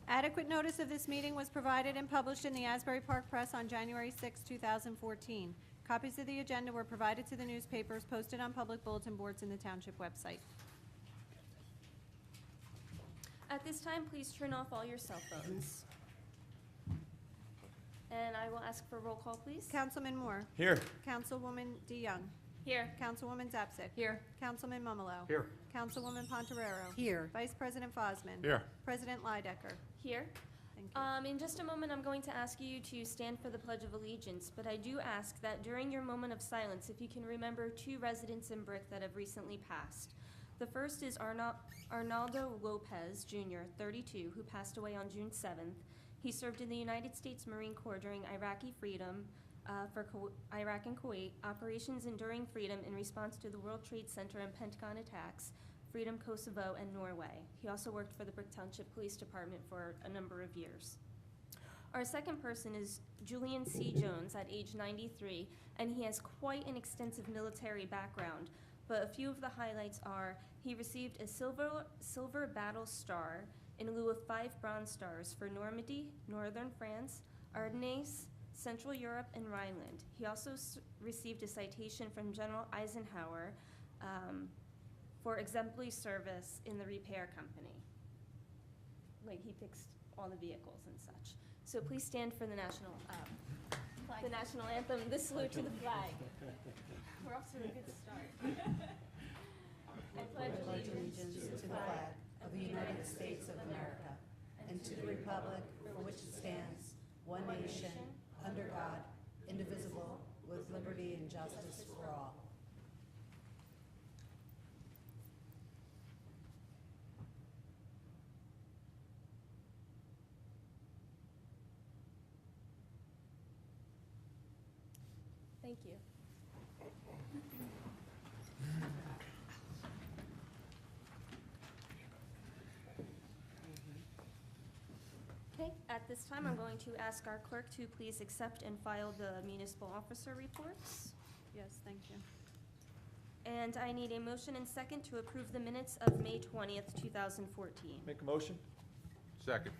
Adequate notice of this meeting was provided and published in the Asbury Park Press on January 6, 2014. Copies of the agenda were provided to the newspapers, posted on public bulletin boards in the Township website. At this time, please turn off all your cell phones. And I will ask for a roll call, please. Councilman Moore. Here. Councilwoman DeYoung. Here. Councilwoman Zapsik. Here. Councilman Mumalo. Here. Councilwoman Pontarero. Here. Vice President Fosman. Here. President Leidecker. Here. Thank you. In just a moment, I'm going to ask you to stand for the Pledge of Allegiance, but I do ask that during your moment of silence, if you can remember two residents in Brick that have recently passed. The first is Arnaldo Lopez, Jr., 32, who passed away on June 7th. He served in the United States Marine Corps during Iraqi freedom for Iraq and Kuwait, Operations Enduring Freedom in response to the World Trade Center and Pentagon attacks, Freedom Kosovo, and Norway. He also worked for the Brick Township Police Department for a number of years. Our second person is Julian C. Jones at age 93, and he has quite an extensive military background. But a few of the highlights are he received a silver battle star in lieu of 5 bronze stars for Normandy, northern France, Ardennes, Central Europe, and Rhineland. He also received a citation from General Eisenhower for exemplary service in the repair company. Like, he fixed all the vehicles and such. So please stand for the national anthem. This salute to the flag. We're off to a good start. I pledge allegiance To the flag of the United States of America and to the republic for which it stands, one nation, under God, indivisible, with liberty and justice for all. Thank you. Okay, at this time, I'm going to ask our clerk to please accept and file the municipal officer reports. Yes, thank you. And I need a motion and second to approve the minutes of May 20th, 2014. Make a motion? Second.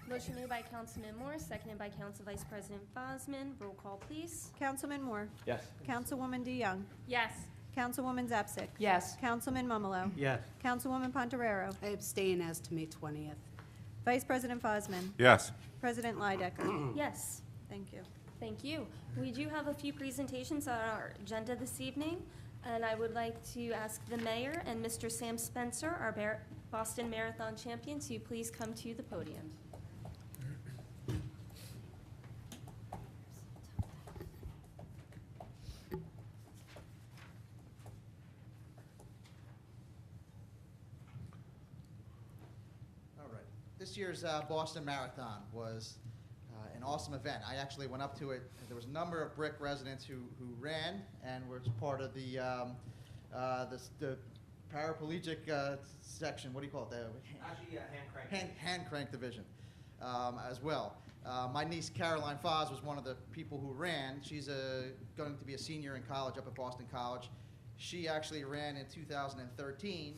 Motion made by Councilman Moore, seconded by Council Vice President Fosman. Roll call, please. Councilman Moore. Yes. Councilwoman DeYoung. Yes. Councilwoman Zapsik. Yes. Councilman Mumalo. Yes. Councilwoman Pontarero. I abstain as to May 20th. Vice President Fosman. Yes. President Leidecker. Yes. Thank you. Thank you. We do have a few presentations on our agenda this evening, and I would like to ask the mayor and Mr. Sam Spencer, our Boston Marathon champion, to please come to the podium. This year's Boston Marathon was an awesome event. I actually went up to it. There was a number of Brick residents who ran and were part of the paraplegic section. What do you call it? Actually, hand crank. Hand crank division as well. My niece Caroline Foz was one of the people who ran. She's going to be a senior in college up at Boston College. She actually ran in 2013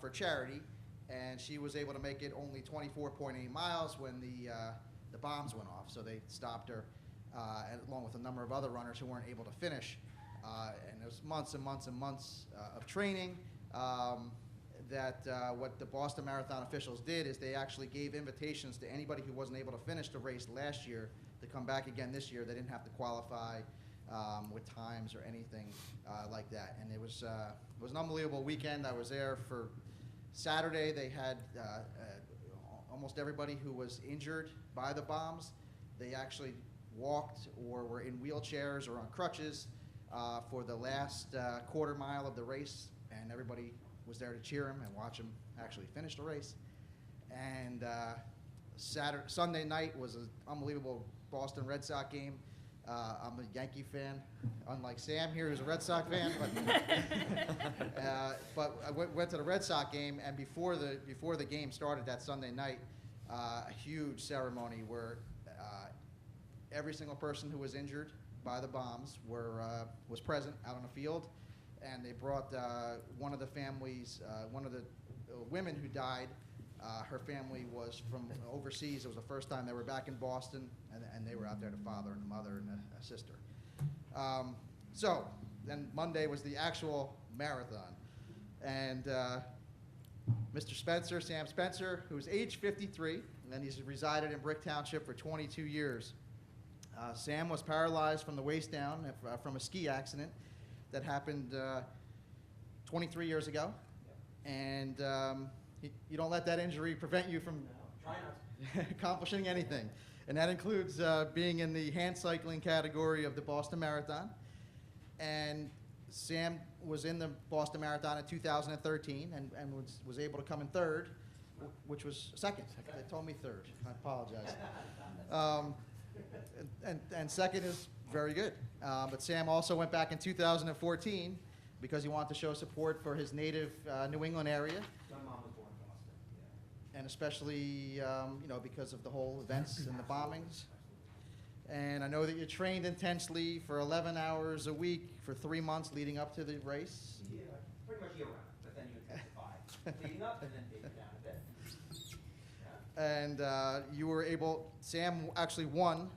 for charity. And she was able to make it only 24.8 miles when the bombs went off. So they stopped her, along with a number of other runners who weren't able to finish. And it was months and months and months of training. What the Boston Marathon officials did is they actually gave invitations to anybody who wasn't able to finish the race last year to come back again this year. They didn't have to qualify with times or anything like that. And it was an unbelievable weekend. I was there for Saturday. They had almost everybody who was injured by the bombs. They actually walked or were in wheelchairs or on crutches for the last quarter mile of the race, and everybody was there to cheer him and watch him actually finish the race. And Sunday night was an unbelievable Boston Red Sox game. I'm a Yankee fan, unlike Sam here, who's a Red Sox fan. But I went to the Red Sox game, and before the game started that Sunday night, a huge ceremony where every single person who was injured by the bombs was present out on the field, and they brought one of the families, one of the women who died Her family was from overseas. It was the first time they were back in Boston, and they were out there, the father and the mother and a sister. So then Monday was the actual marathon. And Mr. Spencer, Sam Spencer, who's age 53, and he's resided in Brick Township for 22 years. Sam was paralyzed from the waist down from a ski accident that happened 23 years ago. And you don't let that injury prevent you from accomplishing anything. And that includes being in the hand cycling category of the Boston Marathon. And Sam was in the Boston Marathon in 2013 and was able to come in third, which was second. They told me third. I apologize. And second is very good. But Sam also went back in 2014 because he wanted to show support for his native New England area. My mom was born in Boston, yeah. And especially, because of the whole events and the bombings. And I know that you trained intensely for 11 hours a week for 3 months leading up to the race. Yeah, pretty much year round, but then you intensify leading up and then take it down a bit. Yeah. And you were able, Sam actually won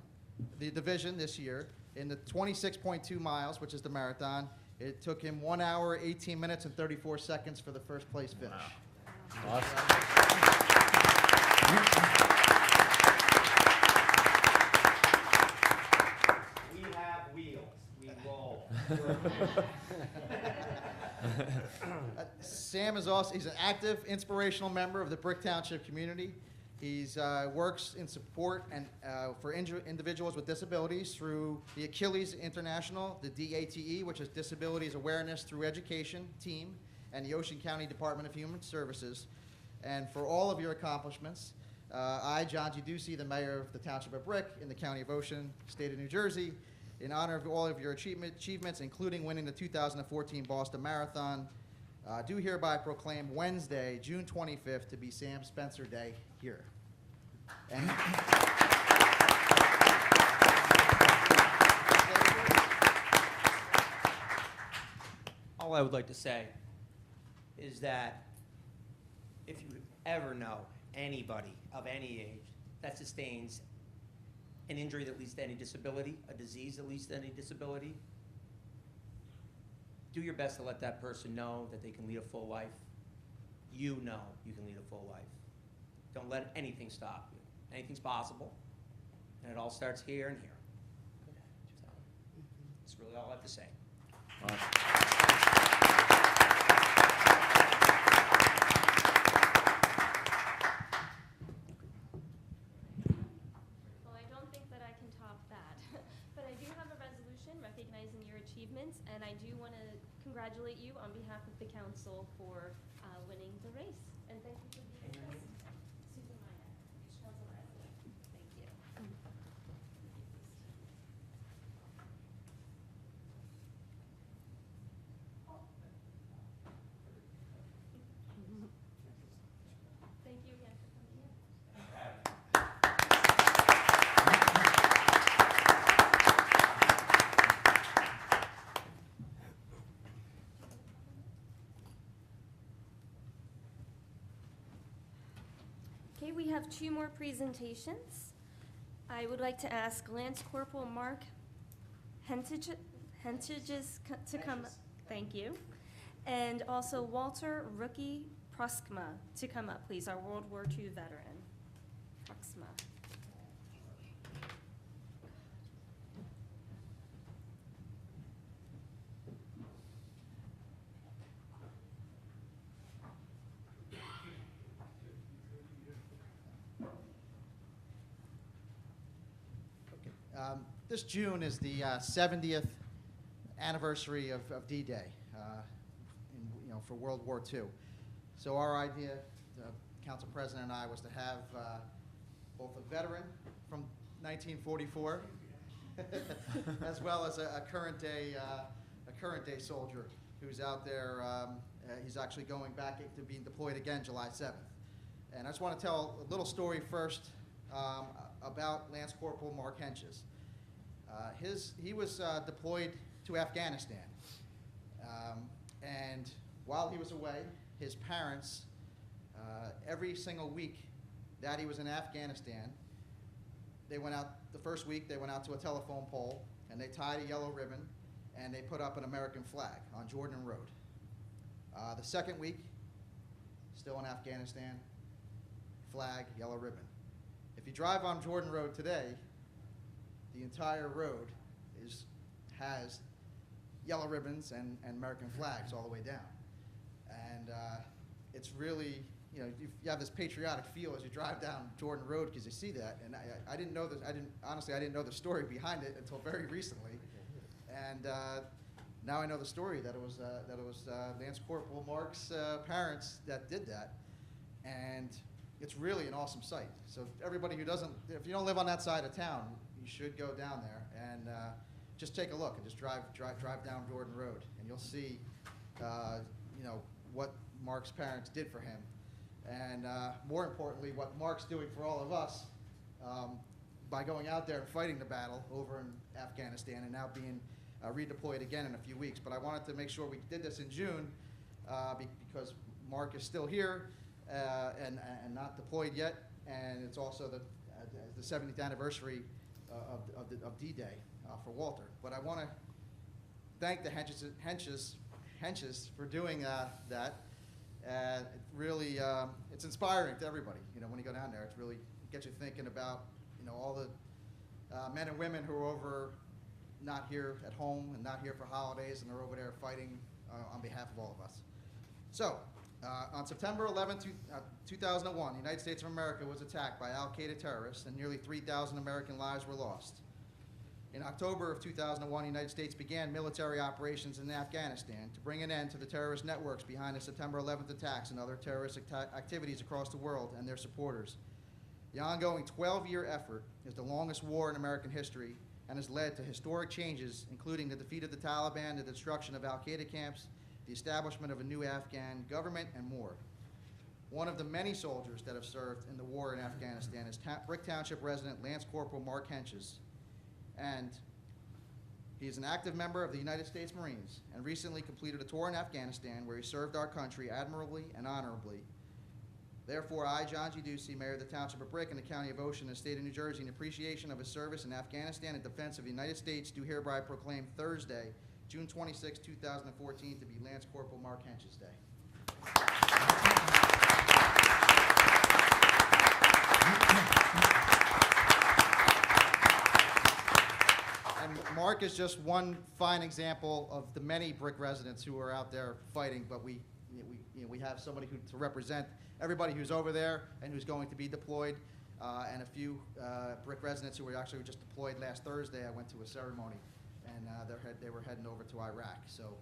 the division this year in the 26.2 miles, which is the marathon. It took him 1 hour, 18 minutes, and 34 seconds for the first place finish. Awesome. We have wheels, we roll. Sam is also, he's an active, inspirational member of the Brick Township community. He's works in support and for individuals with disabilities through the Achilles International, the DATE, which is Disabilities Awareness Through Education team, and the Ocean County Department of Human Services. And for all of your accomplishments, I, John G. Ducey, the mayor of the Township of Brick in the County of Ocean, State of New Jersey, in honor of all of your achievements, including winning the 2014 Boston Marathon, do hereby proclaim Wednesday, June 25th, to be Sam Spencer Day here. And all I would like to say is that if you ever know anybody of any age that sustains an injury that leads to any disability, a disease that leads to any disability, do your best to let that person know that they can lead a full life. You know you can lead a full life. Don't let anything stop you. Anything's possible, and it all starts here and here. That's really all I have to say. Well, I don't think that I can top that, but I do have a resolution recognizing your achievements, and I do want to congratulate you on behalf of the council for winning the race. And thank you for being with us. Susan Minor, council president. Thank you. Thank you again for coming in. Okay, we have two more presentations. I would like to ask Lance Corporal Mark Hentages to come. Thank you. And also Walter Rookie Proskma to come up, please, our World War II veteran. Proskma. This June is the 70th anniversary of D-Day, for World War II. So our idea, the council president and I, was to have both a veteran from 1944, as well as a current day soldier who's out there. He's actually going back to being deployed again July 7th. And I just want to tell a little story first about Lance Corporal Mark Hentges. He was deployed to Afghanistan, and while he was away, his parents Every single week that he was in Afghanistan, they went out, the first week they went out to a telephone pole and they tied a yellow ribbon and they put up an American flag on Jordan Road. The second week, still in Afghanistan, flag, yellow ribbon. If you drive on Jordan Road today, the entire road has yellow ribbons and American flags all the way down. And it's really, you know, you have this patriotic feel as you drive down Jordan Road because you see that. And I didn't know this, honestly, I didn't know the story behind it until very recently. And now I know the story that it was Lance Corporal Mark's parents that did that. And it's really an awesome sight. So everybody who doesn't, if you don't live on that side of town, you should go down there and just take a look and just drive down Jordan Road, and you'll see, you know, what Mark's parents did for him, and more importantly, what Mark's doing for all of us by going out there and fighting the battle over in Afghanistan and now being redeployed again in a few weeks. But I wanted to make sure we did this in June because Mark is still here and not deployed yet, and it's also the 70th anniversary of D-Day for Walter. But I want to thank the Henches for doing that. It really, it's inspiring to everybody. You know, when you go down there, it's really gets you thinking about, you know, all the men and women who are over, not here at home and not here for holidays, and they're over there fighting on behalf of all of us. So, on September 11, 2001, the United States of America was attacked by Al-Qaeda terrorists, and nearly 3,000 American lives were lost. In October of 2001, the United States began military operations in Afghanistan to bring an end to the terrorist networks behind the September 11th attacks and other terrorist activities across the world and their supporters. The ongoing 12-year effort is the longest war in American history and has led to historic changes, including the defeat of the Taliban, the destruction of Al-Qaeda camps, the establishment of a new Afghan government, and more. One of the many soldiers that have served in the war in Afghanistan is Brick Township resident Lance Corporal Mark Henches, and he is an active member of the United States Marines and recently completed a tour in Afghanistan where he served our country admirably and honorably. Therefore, I, John G. Ducey, Mayor of the Township of Brick and the County of Ocean and the State of New Jersey, in appreciation of his service in Afghanistan in defense of the United States, do hereby proclaim Thursday, June 26, 2014, to be Lance Corporal Mark Henches Day. And Mark is just one fine example of the many Brick residents who are out there fighting, but we have somebody to represent everybody who's over there and who's going to be deployed, and a few Brick residents who were actually just deployed last Thursday. I went to a ceremony, and they were heading over to Iraq. So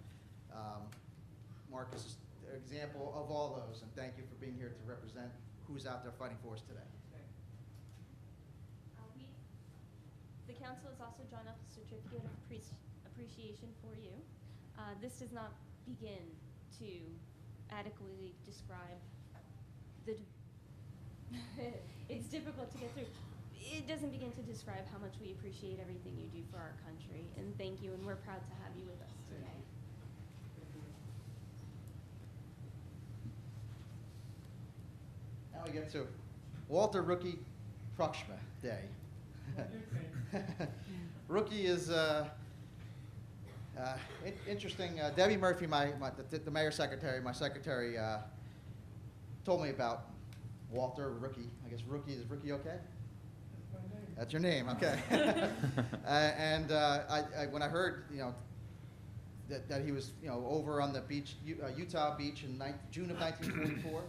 Mark is an example of all those, and thank you for being here to represent who's out there fighting for us today. The council has also drawn up a certificate of appreciation for you. This does not begin to adequately describe the it's difficult to get through. It doesn't begin to describe how much we appreciate everything you do for our country, and thank you, and we're proud to have you with us today. Now we get to Walter Rookie Prukshma Day. Rookie is interesting. Debbie Murphy, the mayor's secretary, my secretary, told me about Walter Rookie. I guess Rookie, is Rookie okay? That's your name, okay. And when I heard, you know, that he was, you know, over on the beach, Utah beach in June of 1944,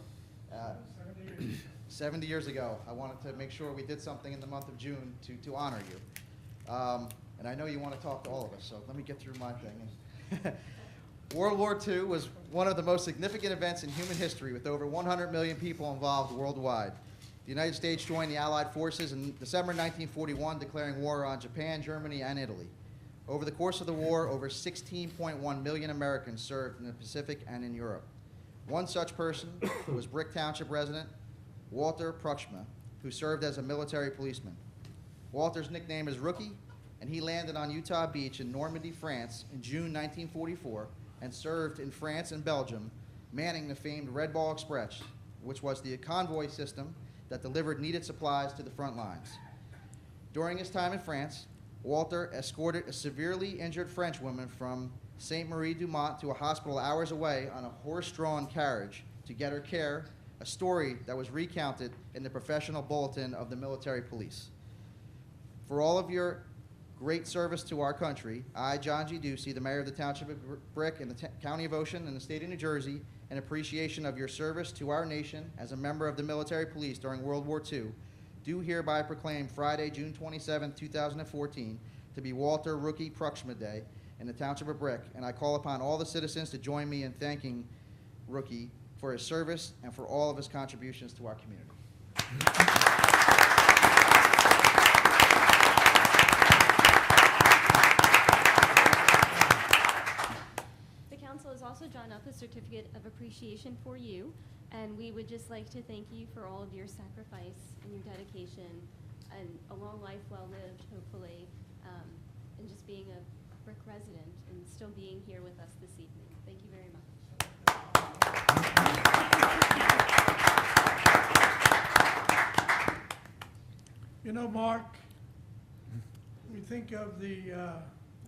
70 years ago, I wanted to make sure we did something in the month of June to honor you. And I know you want to talk to all of us, so let me get through my thing. World War II was one of the most significant events in human history, with over 100 million people involved worldwide. The United States joined the Allied forces in December 1941, declaring war on Japan, Germany, and Italy. Over the course of the war, over 16.1 million Americans served in the Pacific and in Europe. One such person was Brick Township resident Walter Prukshma, who served as a military policeman. Walter's nickname is Rookie, and he landed on Utah Beach in Normandy, France in June 1944 and served in France and Belgium, manning the famed Red Ball Express, which was the convoy system that delivered needed supplies to the front lines. During his time in France, Walter escorted a severely injured French woman from Sainte-Marie-du-Mont to a hospital hours away on a horse-drawn carriage to get her care, a story that was recounted in the professional bulletin of the military police. For all of your great service to our country, I, John G. Ducey, the mayor of the Township of Brick in the County of Ocean and the state of New Jersey, in appreciation of your service to our nation as a member of the military police during World War II, do hereby proclaim Friday, June 27, 2014, to be Walter Rookie Pruxma Day in the Township of Brick, and I call upon all the citizens to join me in thanking Rookie for his service and for all of his contributions to our community. The council has also drawn up a certificate of appreciation for you, and we would just like to thank you for all of your sacrifice and your dedication and a long life well lived, hopefully, and just being a Brick resident and still being here with us this evening. Thank you very much. You know, Mark, we think of the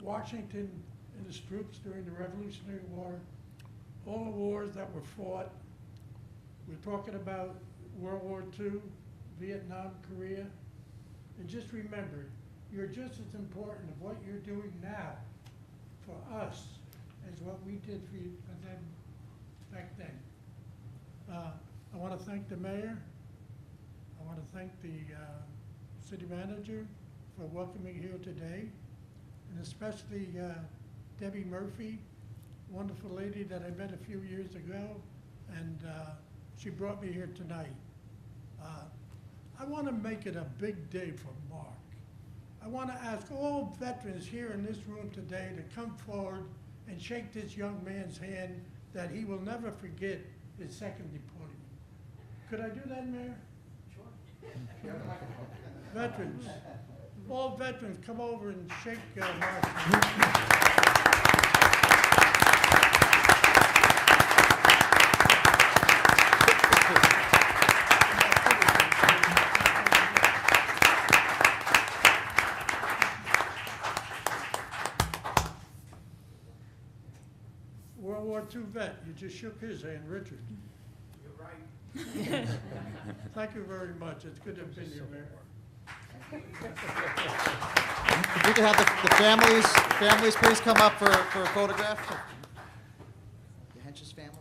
Washington and his troops during the Revolutionary War, all the wars that were fought. We're talking about World War II, Vietnam, Korea. And just remember, you're just as important of what you're doing now for us as what we did for you for them back then. I want to thank the mayor. I want to thank the city manager for welcoming here today, and especially Debbie Murphy, wonderful lady that I met a few years ago, and she brought me here tonight. I want to make it a big day for Mark. I want to ask all veterans here in this room today to come forward and shake this young man's hand that he will never forget his second deployment. Could I do that, Mayor? Sure. Veterans, all veterans, come over and shake Mark's hand. World War II vet, you just shook his hand, Richard. You're right. Thank you very much. It's good to have been here, Mayor. If we could have the families please come up for a photograph. The Hench's family.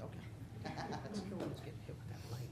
Okay. That's cool. Let's get hit with that light.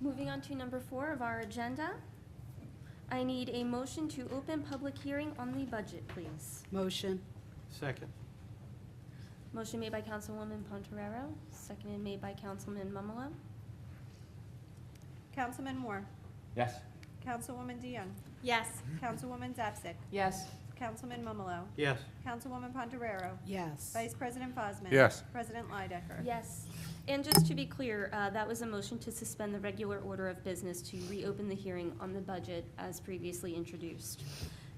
Moving on to number 4 of our agenda. I need a motion to open public hearing on the budget, please. Motion. Second. Motion made by Councilwoman Pontorero, seconded made by Councilman Mumolo. Councilman Moore. Yes. Councilwoman DeYoung. Yes. Councilwoman Zapsik. Yes. Councilman Mumolo. Yes. Councilwoman Pontorero. Yes. Vice President Fosman. Yes. President Leidecker. Yes. And just to be clear, that was a motion to suspend the regular order of business to reopen the hearing on the budget as previously introduced.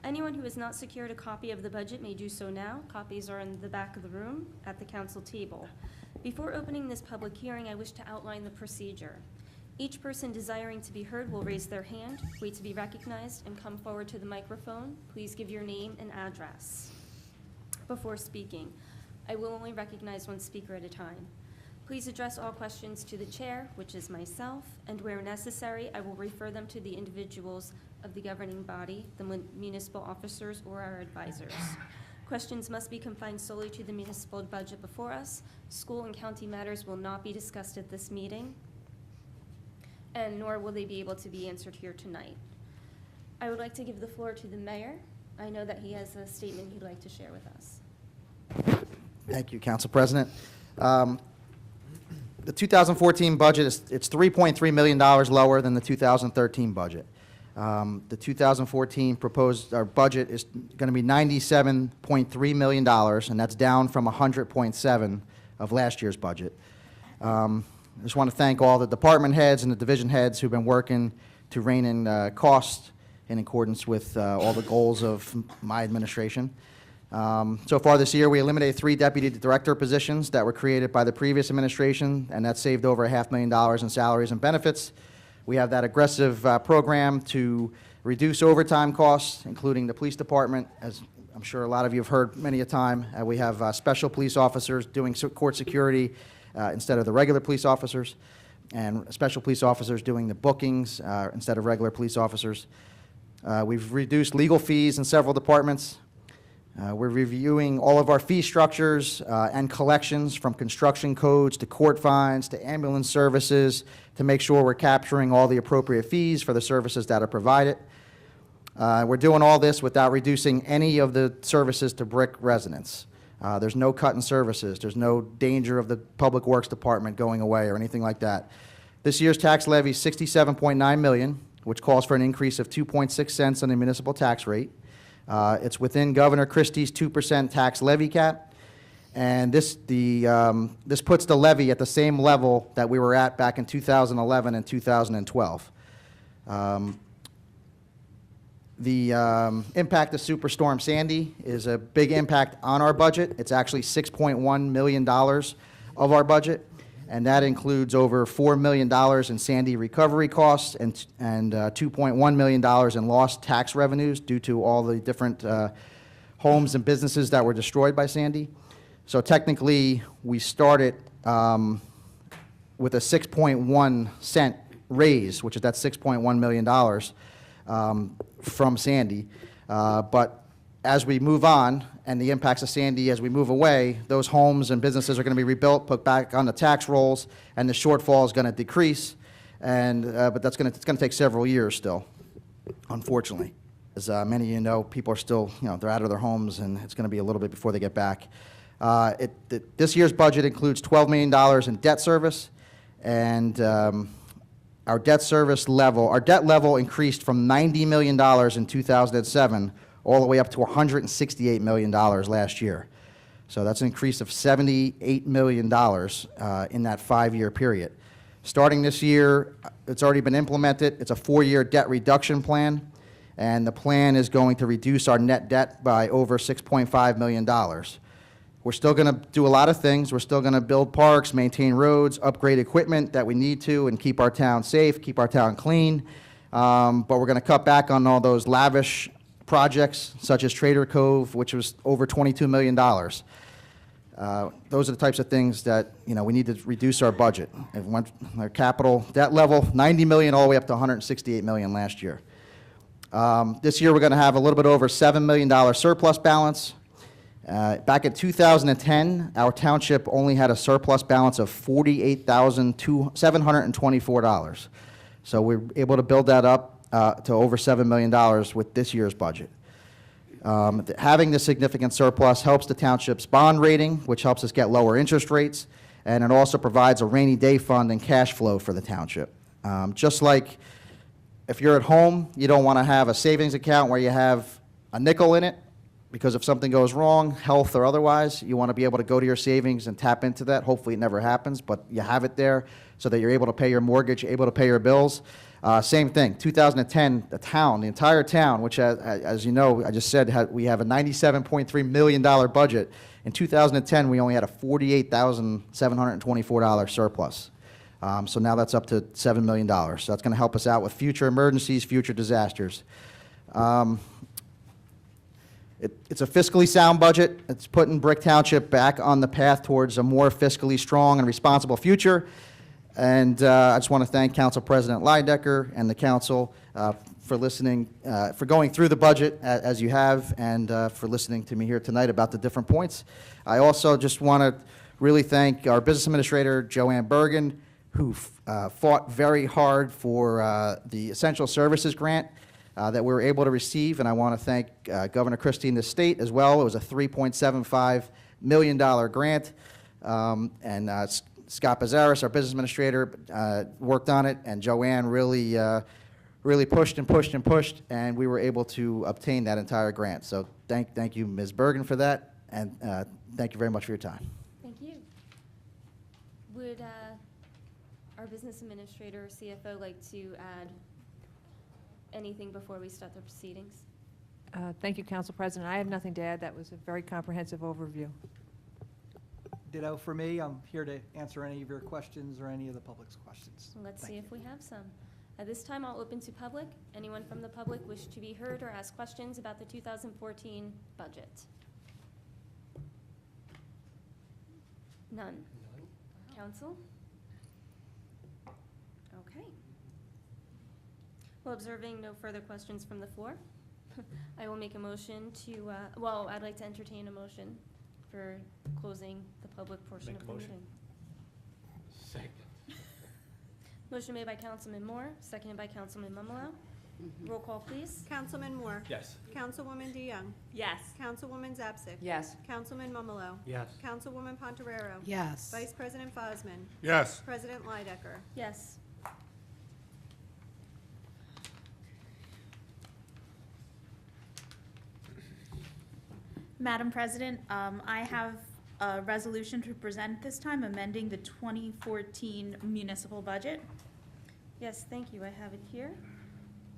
Anyone who has not secured a copy of the budget may do so now. Copies are in the back of the room at the council table. Before opening this public hearing, I wish to outline the procedure. Each person desiring to be heard will raise their hand, wait to be recognized, and come forward to the microphone. Please give your name and address before speaking. I will only recognize one speaker at a time. Please address all questions to the chair, which is myself, and where necessary, I will refer them to the individuals of the governing body, the municipal officers, or our advisors. Questions must be confined solely to the municipal budget before us. School and county matters will not be discussed at this meeting, and nor will they be able to be answered here tonight. I would like to give the floor to the mayor. I know that he has a statement he'd like to share with us. Thank you, Council President. The 2014 budget it's $3.3 million lower than the 2013 budget. The 2014 proposed budget is going to be $97.3 million, and that's down from $100.7 of last year's budget. I just want to thank all the department heads and the division heads who've been working to rein in costs in accordance with all the goals of my administration. So far this year, we eliminated 3 deputy director positions that were created by the previous administration, and that saved over $500,000 in salaries and benefits. We have that aggressive program to reduce overtime costs, including the police department. As I'm sure a lot of you have heard many a time, we have special police officers doing court security instead of the regular police officers, and special police officers doing the bookings instead of regular police officers. We've reduced legal fees in several departments. We're reviewing all of our fee structures and collections, from construction codes to court fines to ambulance services, to make sure we're capturing all the appropriate fees for the services that are provided. We're doing all this without reducing any of the services to Brick residents. There's no cut in services. There's no danger of the Public Works Department going away or anything like that. This year's tax levy is $67.9 million, which calls for an increase of 2.6 cents on the municipal tax rate. It's within Governor Christie's 2% tax levy cap, and this puts the levy at the same level that we were at back in 2011 and 2012. The impact of Superstorm Sandy is a big impact on our budget. It's actually $6.1 million of our budget, and that includes over $4 million in Sandy recovery costs and $2.1 million in lost tax revenues due to all the different homes and businesses that were destroyed by Sandy. So technically, we started with a 6.1 cent raise, which is that $6.1 million from Sandy. But as we move on, and the impacts of Sandy as we move away, those homes and businesses are going to be rebuilt, put back on the tax rolls, and the shortfall is going to decrease. And but it's going to take several years still, unfortunately. As many of you know, people are still, they're out of their homes, and it's going to be a little bit before they get back. This year's budget includes $12 million in debt service, and our debt level increased from $90 million in 2007 all the way up to $168 million last year. So that's an increase of $78 million in that 5-year period. Starting this year, it's already been implemented. It's a 4-year debt reduction plan, and the plan is going to reduce our net debt by over $6.5 million. We're still going to do a lot of things. We're still going to build parks, maintain roads, upgrade equipment that we need to, and keep our town safe, keep our town clean. But we're going to cut back on all those lavish projects, such as Trader Cove, which was over $22 million. Those are the types of things that we need to reduce our budget. It went our capital debt level, $90 million all the way up to $168 million last year. This year we're going to have a little bit over $7 million surplus balance. Back in 2010, our township only had a surplus balance of $48,724. So we're able to build that up to over $7 million with this year's budget. Having this significant surplus helps the township's bond rating, which helps us get lower interest rates, and it also provides a rainy day fund and cash flow for the township. Just like if you're at home, you don't want to have a savings account where you have a nickel in it, because if something goes wrong, health or otherwise, you want to be able to go to your savings and tap into that. Hopefully it never happens, but you have it there so that you're able to pay your mortgage, able to pay your bills. Same thing, 2010, the entire town, which as you know, I just said, we have a $97.3 million budget. In 2010, we only had a $48,724 surplus. So now that's up to $7 million. So that's going to help us out with future emergencies, future disasters. It's a fiscally sound budget. It's putting Brick Township back on the path towards a more fiscally strong and responsible future. And I just want to thank Council President Leidecker and the council for listening, for going through the budget as you have, and for listening to me here tonight about the different points. I also just want to really thank our business administrator, Joanne Bergen, who fought very hard for the Essential Services Grant that we were able to receive, and I want to thank Governor Christie and the state as well. It was a $3.75 million grant, and Scott Bazaris, our business administrator, worked on it, and Joanne really pushed and pushed and pushed, and we were able to obtain that entire grant. So thank you, Ms. Bergen, for that, and thank you very much for your time. Thank you. Would our business administrator or CFO like to add anything before we start the proceedings? Thank you, Council President. I have nothing to add. That was a very comprehensive overview. Ditto for me. I'm here to answer any of your questions or any of the public's questions. Let's Thank see if we have some. At this time, I'll open to public. Anyone from the public wish to be heard or ask questions about the 2014 budget? None. Council? Okay. Well, observing no further questions from the floor, I will make a motion to, well, I'd like to entertain a motion for closing the public portion Make of a the motion. meeting. Second. Motion made by Councilman Moore, seconded by Councilman Mumalo. Roll call, please. Councilman Moore. Yes. Councilwoman DeYoung. Yes. Councilwoman Zapsik. Yes. Councilman Mumalo. Yes. Councilwoman Pontorero. Yes. Vice President Fosman. Yes. President Leidecker. Yes. Madam President, I have a resolution to present this time, amending the 2014 municipal budget. Yes, thank you. I have it here.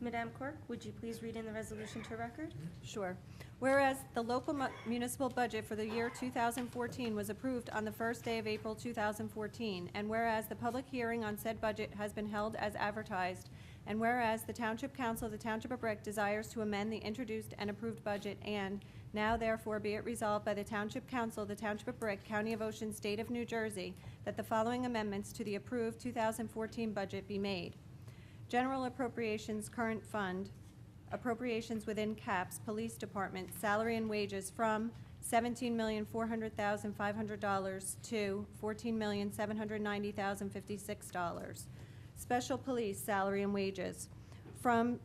Madam Clerk, would you please read in the resolution to record? Sure. Whereas the local municipal budget for the year 2014 was approved on the first day of April 2014, and whereas the public hearing on said budget has been held as advertised, and whereas the Township Council of the Township of Brick desires to amend the introduced and approved budget, and now therefore be it resolved by the Township Council of the Township of Brick, County of Ocean, State of New Jersey, that the following amendments to the approved 2014 budget be made. General appropriations, current fund, appropriations within caps, police department, salary and wages from $17,400,500 to $14,790,056. Special police salary and wages from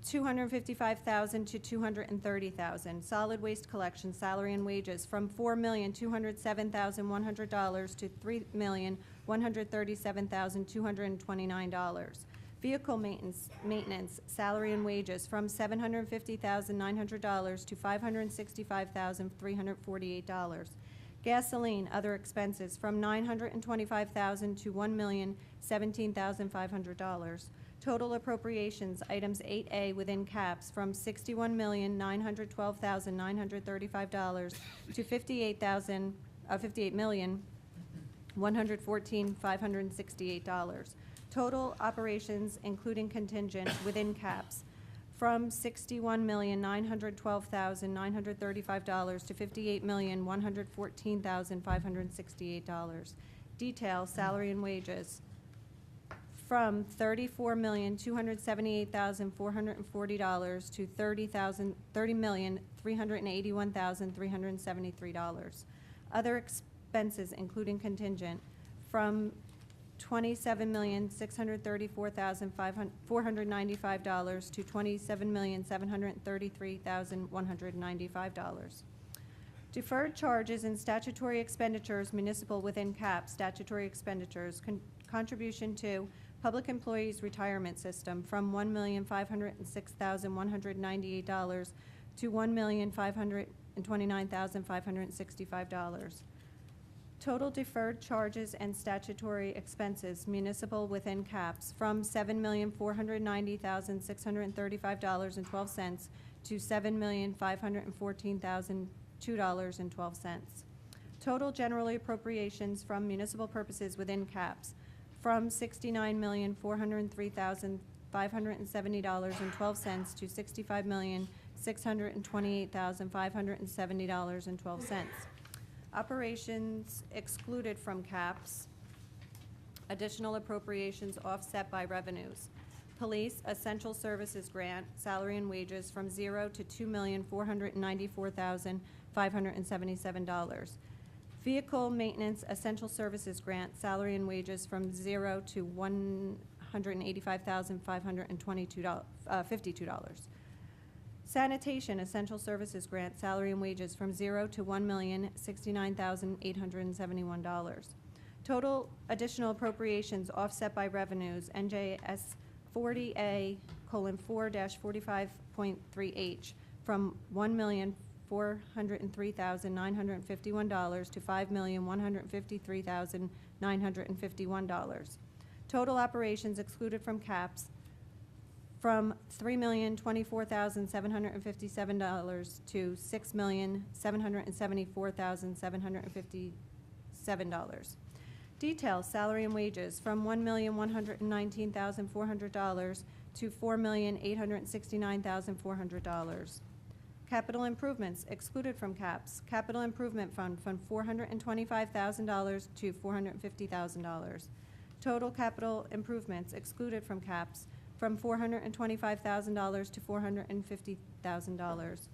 $255,000 to $230,000. Solid waste collection salary and wages from $4,207,100 to $3,137,229. Vehicle maintenance salary and wages from $750,900 to $565,348. Gasoline, other expenses from $925,000 to $1,017,500. Total appropriations, items 8A within caps, from $61,912,935 to $58,114,568. Total operations, including contingent, within caps, from $61,912,935 to $58,114,568. Detail, salary and wages, from $34,278,440 to $30,381,373. Other expenses, including contingent, from $27,634,495 to $27,733,195. Deferred charges and statutory expenditures municipal within cap, statutory expenditures, contribution to public employees retirement system from $1,506,198 to $1,529,565. Total deferred charges and statutory expenses municipal within caps from $7,490,635.12 to $7,514,002.12. Total general appropriations from municipal purposes within caps from $69,403,570.12 to $65,628,570.12. Operations excluded from caps, additional appropriations offset by revenues. Police Essential Services Grant, salary and wages from $0 to $2,494,577. Vehicle Maintenance Essential Services Grant, salary and wages from $0 to $185,552. Sanitation Essential Services Grant, salary and wages from $0 to $1,069,871. Total additional appropriations offset by revenues, NJS 40A:4-45.3H, from $1,403,951 to $5,153,951. Total operations excluded from caps from $3,024,757 to $6,774,757. Details, salary and wages from $1,119,400 to $4,869,400. Capital improvements excluded from caps. Capital improvement fund from $425,000 to $450,000. Total capital improvements excluded from caps from $425,000 to $450,000.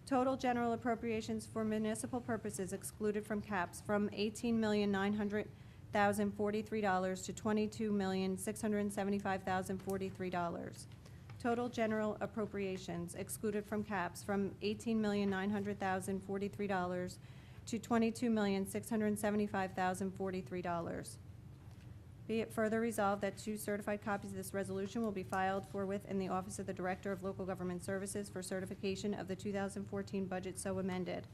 Total general appropriations for municipal purposes excluded from caps from $18,900,043 to $22,675,043. Total general appropriations excluded from caps from $18,900,043 to $22,675,043. Be it further resolved that 2 certified copies of this resolution will be filed forthwith in the Office of the Director of Local Government Services for certification of the 2014 budget so amended.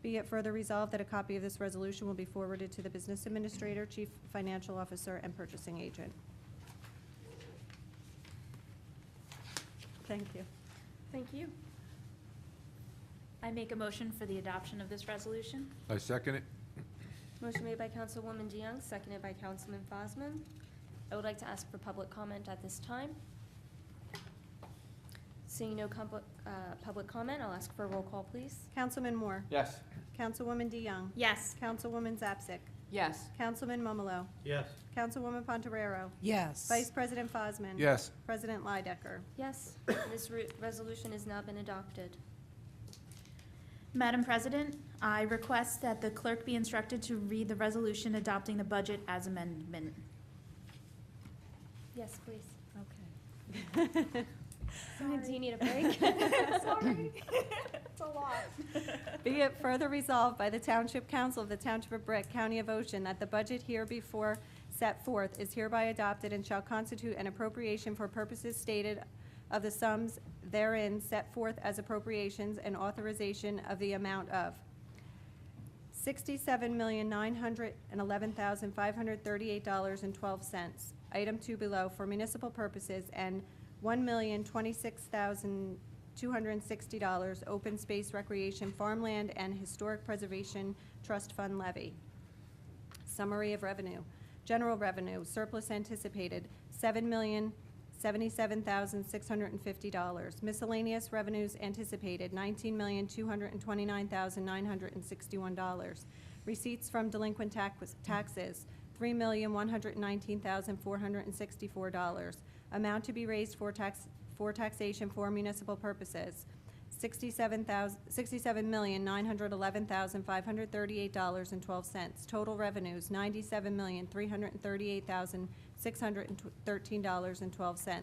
Be it further resolved that a copy of this resolution will be forwarded to the Business Administrator, Chief Financial Officer, and Purchasing Agent. Thank you. Thank you. I make a motion for the adoption of this resolution. I second it. Motion made by Councilwoman DeYoung, seconded by Councilman Fosman. I would like to ask for public comment at this time. Seeing no public comment, I'll ask for a roll call, please. Councilman Moore. Yes. Councilwoman DeYoung. Yes. Councilwoman Zapsik. Yes. Councilman Momolo. Yes. Councilwoman Pontorero. Yes. Vice President Fosman. Yes. President Leidecker. Yes, this resolution has now been adopted. Madam President, I request that the clerk be instructed to read the resolution adopting the budget as amendment. Yes, please. Okay. Do you need a break? Sorry. It's a lot. Be it further resolved by the Township Council of the Township of Brick, County of Ocean, that the budget herebefore set forth is hereby adopted and shall constitute an appropriation for purposes stated of the sums therein set forth as appropriations and authorization of the amount of $67,911,538.12. Item 2 below for municipal purposes and $1,026,260 open space recreation farmland and historic preservation trust fund levy. Summary of revenue. General revenue surplus anticipated $7,077,650. Miscellaneous revenues anticipated $19,229,961. Receipts from delinquent taxes $3,119,464. Amount to be raised for taxation for municipal purposes $67,911,538.12. Total revenues, $97,338,613.12.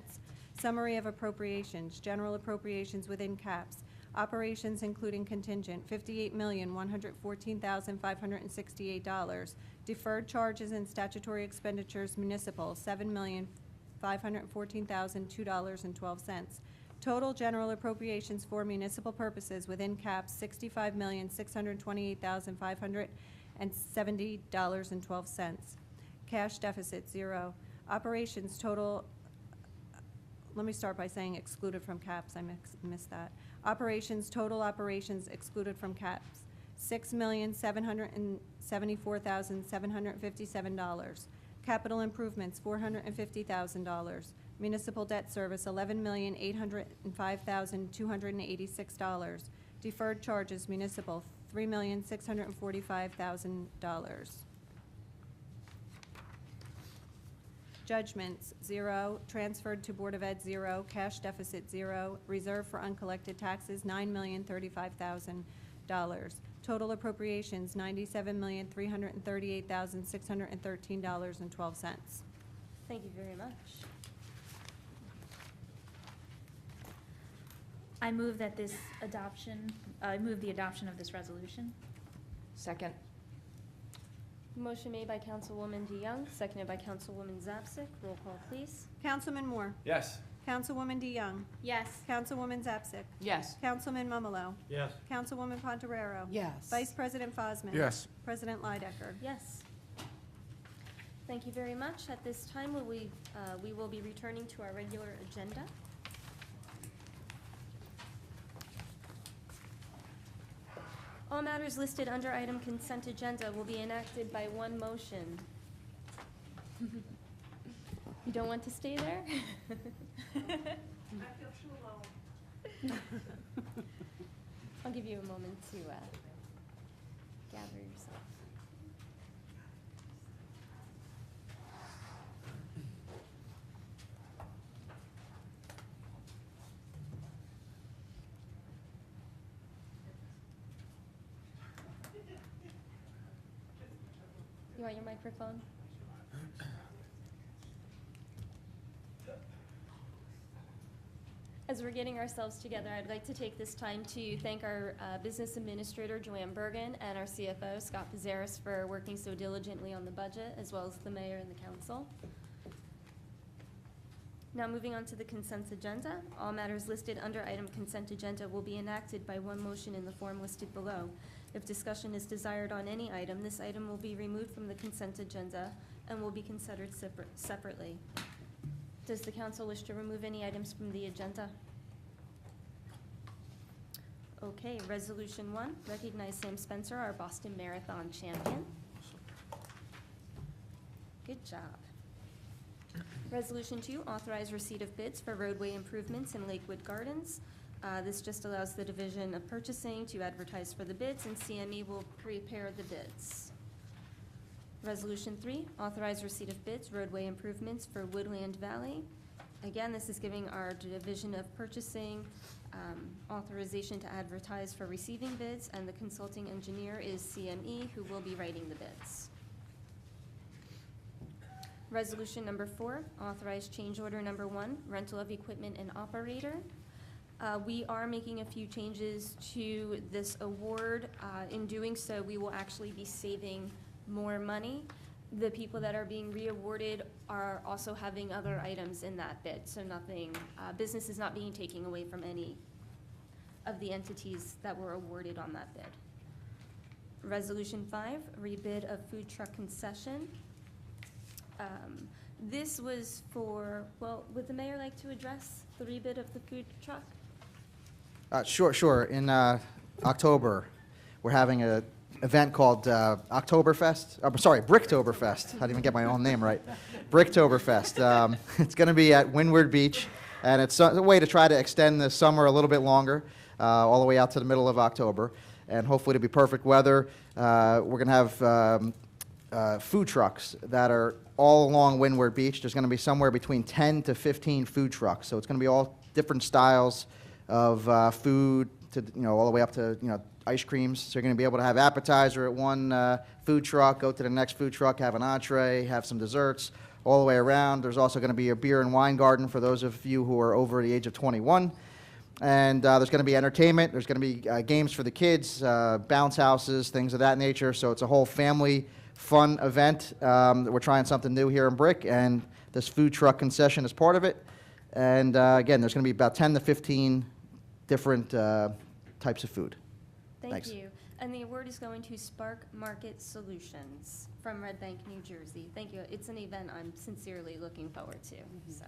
Summary of appropriations, general appropriations within caps. Operations including contingent, $58,114,568. Deferred charges and statutory expenditures municipal, $7,514,002.12. Total general appropriations for municipal purposes within caps, $65,628,570.12. Cash deficit, 0. Operations total, let me start by saying excluded from caps, I missed that. Operations, total operations excluded from caps, $6,774,757. Capital improvements, $450,000. Municipal debt service, $11,805,286. Deferred charges municipal, $3,645,000. Judgments, 0. Transferred to Board of Ed, 0. Cash deficit, 0. Reserve for uncollected taxes, $9,035,000. Total appropriations, $97,338,613.12. Thank you very much. I move that this I move the adoption of this resolution. Second. Motion made by Councilwoman DeYoung, seconded by Councilwoman Zapsik. Roll call, please. Councilman Moore. Yes. Councilwoman DeYoung. Yes. Councilwoman Zapsik. Yes. Councilman Mumalo. Yes. Councilwoman Pontorero. Yes. Vice President Fosman. Yes. President Leidecker. Yes. Thank you very much. At this time, we will be returning to our regular agenda. All matters listed under item consent agenda will be enacted by one motion. You don't want to stay there? I'll give you a moment to gather yourself. You want your microphone? As we're getting ourselves together, I'd like to take this time to thank our Business Administrator, Joanne Bergen, and our CFO, Scott Pizarris, for working so diligently on the budget, as well as the mayor and the council. Now moving on to the consent agenda. All matters listed under item consent agenda will be enacted by one motion in the form listed below. If discussion is desired on any item, this item will be removed from the consent agenda and will be considered separately. Does the council wish to remove any items from the agenda? Okay, Resolution 1, recognize Sam Spencer, our Boston Marathon champion. Good job. Resolution 2, authorize receipt of bids for roadway improvements in Lakewood Gardens. This just allows the Division of Purchasing to advertise for the bids, and CME will prepare the bids. Resolution 3, authorize receipt of bids, roadway improvements for Woodland Valley. Again, this is giving our Division of Purchasing authorization to advertise for receiving bids, and the consulting engineer is CME, who will be writing the bids. Resolution number 4, authorize change order number 1, rental of equipment and operator. We are making a few changes to this award. In doing so, we will actually be saving more money. The people that are being re-awarded are also having other items in that bid, so nothing, business is not being taken away from any of the entities that were awarded on that bid. Resolution 5, rebid of food truck concession. This was for, well, would the mayor like to address the rebid of the food truck? Sure. In October, we're having an event called Oktoberfest. Bricktoberfest. I didn't even get my own name right. Bricktoberfest. It's going to be at Windward Beach, and it's a way to try to extend the summer a little bit longer, all the way out to the middle of October, and hopefully to be perfect weather. We're going to have food trucks that are all along Windward Beach. There's going to be somewhere between 10 to 15 food trucks, so it's going to be all different styles of food, to, all the way up to, ice creams. So you're going to be able to have appetizer at one food truck, go to the next food truck, have an entree, have some desserts, all the way around. There's also going to be a beer and wine garden for those of you who are over the age of 21. And there's going to be entertainment. There's going to be games for the kids, bounce houses, things of that nature. So it's a whole family fun event. We're trying something new here in Brick, and this food truck concession is part of it. And again, there's going to be about 10 to 15 different types of food. Thank Thanks. you. And the award is going to Spark Market Solutions from Red Bank, New Jersey. Thank you. It's an event I'm sincerely looking forward to, so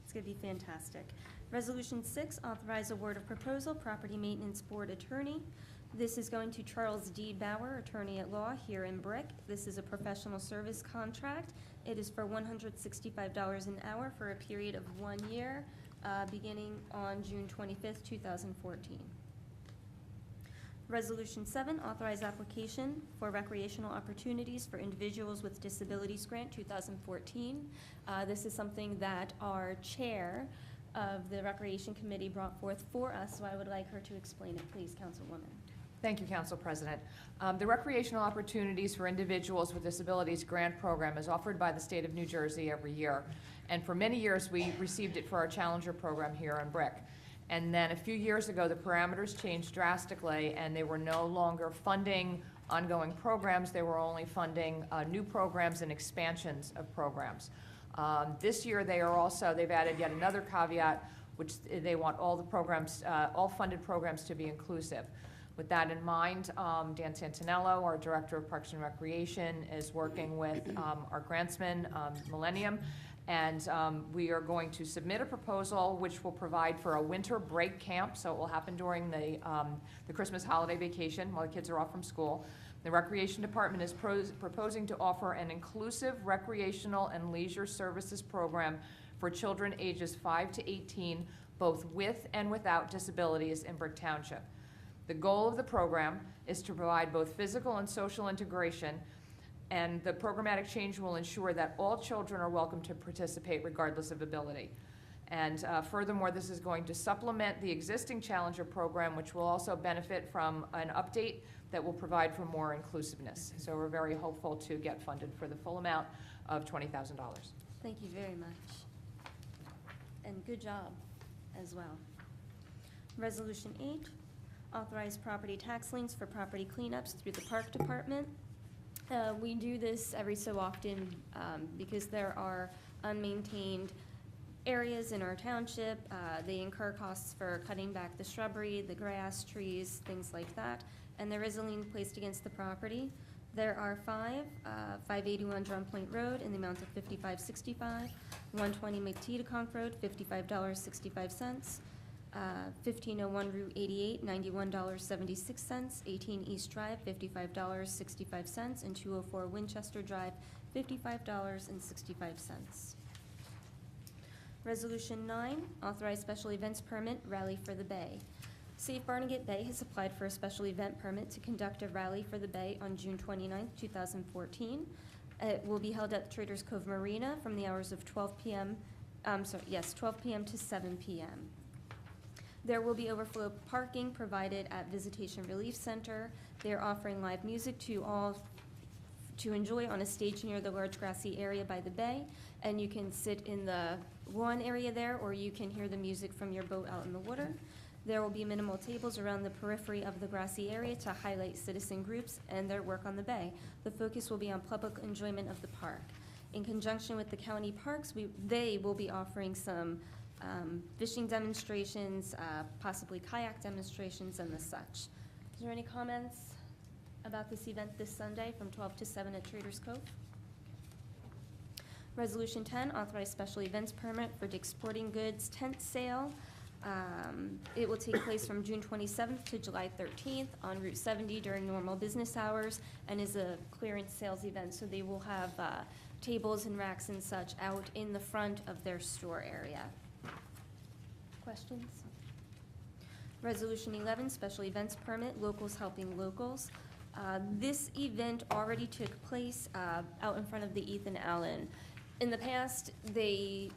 it's going to be fantastic. Resolution 6, authorize award of proposal, Property Maintenance Board Attorney. This is going to Charles D. Bauer, Attorney at Law, here in Brick. This is a professional service contract. It is for $165 an hour for a period of 1 year, beginning on June 25th, 2014. Resolution 7, authorize application for recreational opportunities for individuals with disabilities grant 2014. This is something that our chair of the Recreation Committee brought forth for us, so I would like her to explain it, please, Councilwoman. Thank you, Council President. The Recreational Opportunities for Individuals with Disabilities Grant Program is offered by the state of New Jersey every year. And for many years, we received it for our Challenger program here in Brick. And then a few years ago, the parameters changed drastically, and they were no longer funding ongoing programs. They were only funding new programs and expansions of programs. This year, they've added yet another caveat, which they want all the programs, all funded programs to be inclusive. With that in mind, Dan Santinello, our Director of Parks and Recreation, is working with our grantsman, Millennium, and we are going to submit a proposal which will provide for a winter break camp, so it will happen during the Christmas holiday vacation while the kids are off from school. The Recreation Department is proposing to offer an inclusive recreational and leisure services program for children ages 5 to 18, both with and without disabilities in Brick Township. The goal of the program is to provide both physical and social integration, and the programmatic change will ensure that all children are welcome to participate regardless of ability. And furthermore, this is going to supplement the existing Challenger program, which will also benefit from an update that will provide for more inclusiveness. So we're very hopeful to get funded for the full amount of $20,000. Thank you very much. And good job as well. Resolution 8, authorize property tax liens for property cleanups through the Park Department. We do this every so often because there are unmaintained areas in our township. They incur costs for cutting back the shrubbery, the grass, trees, things like that, and there is a lien placed against the property. There are 581 Drum Point Road in the amount of $55.65, 120 McTeaconk Road, $55.65, 1501 Route 88, $91.76, 18 East Drive, $55.65, and 204 Winchester Drive, $55.65. Resolution 9, authorize special events permit, Rally for the Bay. Safe Barnegat Bay has applied for a special event permit to conduct a Rally for the Bay on June 29, 2014. It will be held at Traders Cove Marina from the hours of 12 p.m. 12 p.m. to 7 p.m. There will be overflow parking provided at Visitation Relief Center. They are offering live music to all to enjoy on a stage near the large grassy area by the bay, and you can sit in the lawn area there, or you can hear the music from your boat out in the water. There will be minimal tables around the periphery of the grassy area to highlight citizen groups and their work on the bay. The focus will be on public enjoyment of the park. In conjunction with the county parks, they will be offering some fishing demonstrations, possibly kayak demonstrations, and the such. Is there any comments about this event this Sunday from 12 to 7 at Traders Cove? Resolution 10, authorize special events permit for Dick's Sporting Goods tent sale. It will take place from June 27th to July 13th on Route 70 during normal business hours and is a clearance sales event, so they will have tables and racks and such out in the front of their store area. Questions? Resolution 11, special events permit, Locals Helping Locals. This event already took place out in front of the Ethan Allen. In the past, they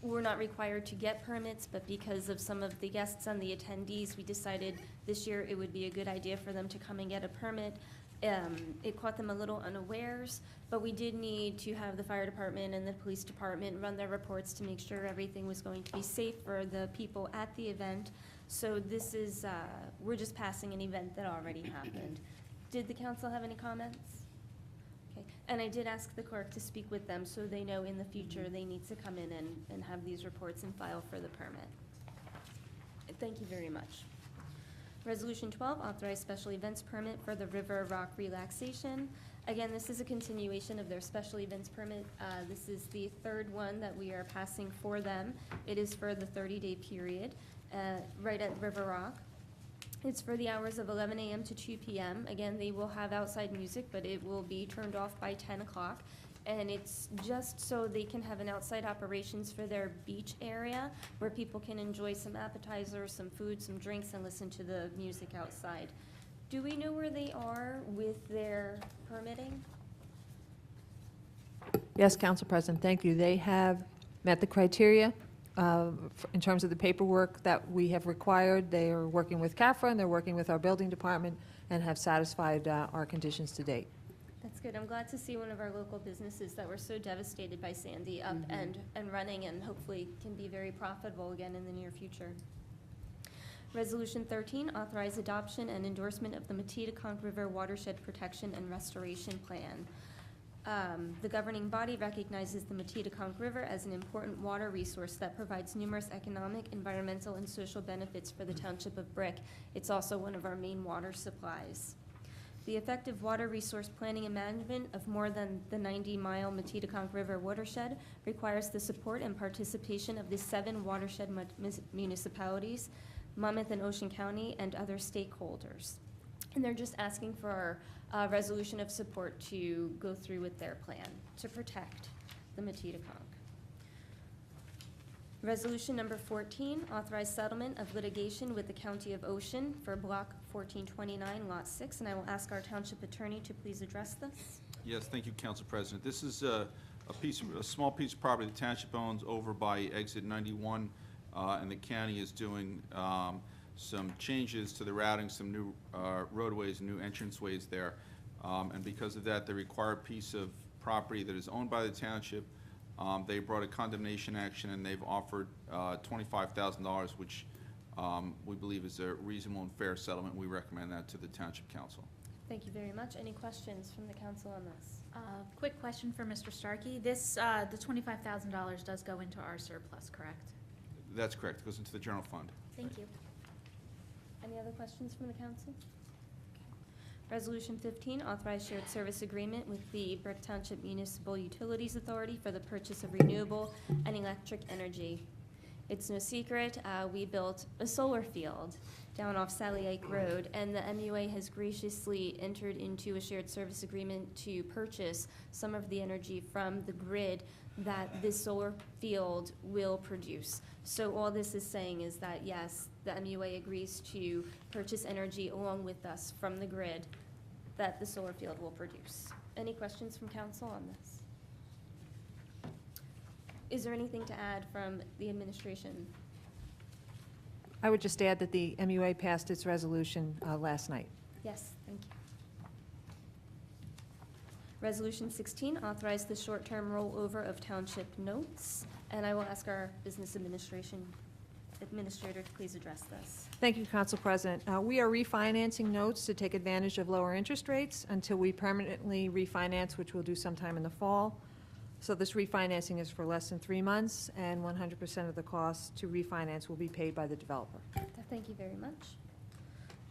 we're not required to get permits, but because of some of the guests and the attendees, we decided this year it would be a good idea for them to come and get a permit. It caught them a little unawares, but we did need to have the fire department and the police department run their reports to make sure everything was going to be safe for the people at the event. So this is, we're just passing an event that already happened. Did the council have any comments? Okay, and I did ask the clerk to speak with them so they know in the future they need to come in and have these reports and file for the permit. Thank you very much. Resolution 12, authorize special events permit for the River Rock relaxation. Again, this is a continuation of their special events permit. This is the third one that we are passing for them. It is for the 30-day period, right at River Rock. It's for the hours of 11 a.m. to 2 p.m. Again, they will have outside music, but it will be turned off by 10 o'clock. And it's just so they can have an outside operations for their beach area where people can enjoy some appetizers, some food, some drinks, and listen to the music outside. Do we know where they are with their permitting? Yes, Council President, thank you. They have met the criteria in terms of the paperwork that we have required. They are working with CAFRA, and they're working with our building department, and have satisfied our conditions to date. That's good. I'm glad to see one of our local businesses that were so devastated by Sandy up and running, and hopefully can be very profitable again in the near future. Resolution 13, authorize adoption and endorsement of the Metedeconk River Watershed Protection and Restoration Plan. The governing body recognizes the Metedeconk River as an important water resource that provides numerous economic, environmental, and social benefits for the Township of Brick. It's also one of our main water supplies. The effective water resource planning and management of more than the 90-mile Metedeconk River watershed requires the support and participation of the 7 watershed municipalities, Monmouth and Ocean County, and other stakeholders. And they're just asking for a resolution of support to go through with their plan to protect the Metedeconk. Resolution number 14, authorize settlement of litigation with the County of Ocean for Block 1429, Lot 6, and I will ask our township attorney to please address this. Yes, thank you, Council President. This is a small piece of property the township owns over by Exit 91, and the county is doing some changes to the routing, some new roadways and new entranceways there. And because of that, the required piece of property that is owned by the township, they brought a condemnation action, and they've offered $25,000, which we believe is a reasonable and fair settlement. We recommend that to the Township Council. Thank you very much. Any questions from the council on this? Quick question for Mr. Starkey. This, the $25,000 does go into our surplus, correct? That's correct. It goes into the general fund. Thank you. Any other questions from the council? Resolution 15, authorize shared service agreement with the Brick Township Municipal Utilities Authority for the purchase of renewable and electric energy. It's no secret, we built a solar field down off Sally Ike Road, and the MUA has graciously entered into a shared service agreement to purchase some of the energy from the grid that this solar field will produce. So all this is saying is that, yes, the MUA agrees to purchase energy along with us from the grid that the solar field will produce. Any questions from council on this? Is there anything to add from the administration? I would just add that the MUA passed its resolution last night. Yes, thank you. Resolution 16, authorize the short-term rollover of township notes, and I will ask our business administrator to please address this. Thank you, Council President. We are refinancing notes to take advantage of lower interest rates until we permanently refinance, which we'll do sometime in the fall. So this refinancing is for less than 3 months, and 100% of the cost to refinance will be paid by the developer. Thank you very much.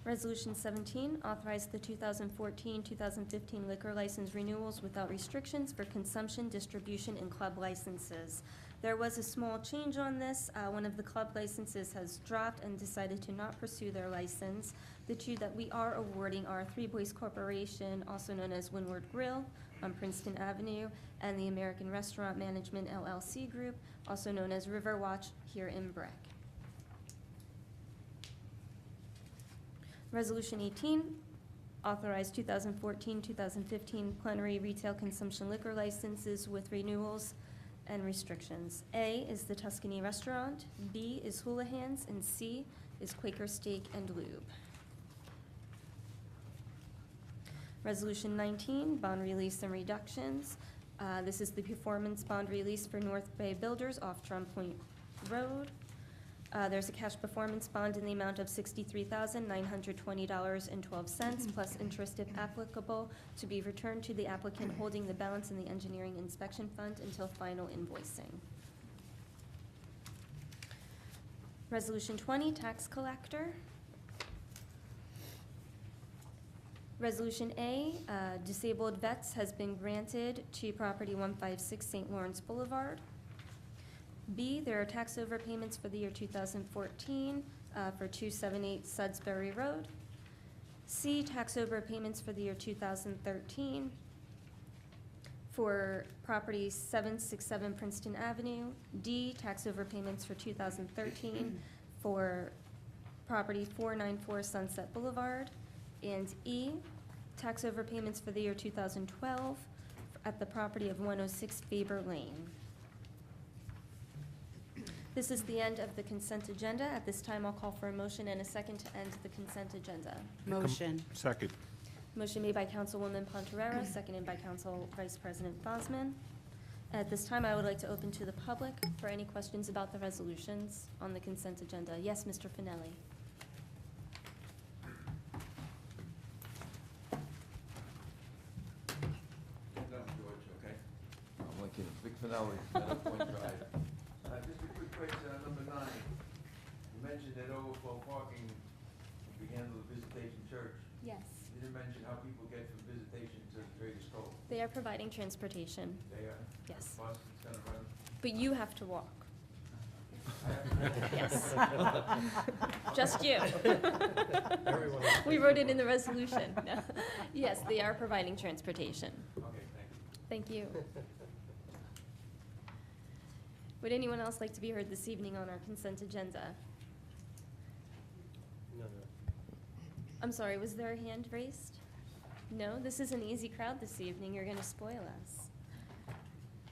Resolution 17, authorize the 2014-2015 liquor license renewals without restrictions for consumption, distribution, and club licenses. There was a small change on this. One of the club licenses has dropped and decided to not pursue their license. The 2 that we are awarding are Three Boys Corporation, also known as Windward Grill on Princeton Avenue, and the American Restaurant Management LLC Group, also known as River Watch here in Brick. Resolution 18, authorize 2014-2015 plenary retail consumption liquor licenses with renewals and restrictions. A is the Tuscany Restaurant, B is Hula Hands, and C is Quaker Steak and Lube. Resolution 19, bond release and reductions. This is the performance bond release for North Bay Builders off Drum Point Road. There's a cash performance bond in the amount of $63,920.12 plus interest if applicable, to be returned to the applicant holding the balance in the engineering inspection fund until final invoicing. Resolution 20, tax collector. Resolution A, disabled vets has been granted to property 156 St. Lawrence Boulevard. B, there are tax overpayments for the year 2014 for 278 Sudsbury Road. C, tax overpayments for the year 2013 for property 767 Princeton Avenue. D, tax overpayments for 2013 for property 494 Sunset Boulevard. And E, tax overpayments for the year 2012 at the property of 106 Faber Lane. This is the end of the consent agenda. At this time, I'll call for a motion and a second to end the consent agenda. Motion. Second. Motion made by Councilwoman Pontorero, seconded by Council Vice President Fosman. At this time, I would like to open to the public for any questions about the resolutions on the consent agenda. Yes, Mr. Finelli. George, okay? I'm Lincoln, Big Finale, Meadow Point Drive. Just a quick question on number 9. You mentioned that overflow parking will be handled at Visitation Church. Yes. You didn't mention how people get from Visitation to Traders Cove. They are providing transportation. They are? Yes. Bus is gonna run? But you have to walk. Yes. Just you. We wrote it in the resolution. No. Yes, they are providing transportation. Okay, thank you. Thank you. Would anyone else like to be heard this evening on our consent agenda? No. I'm sorry, was there a hand raised? No, this is an easy crowd this evening. You're going to spoil us.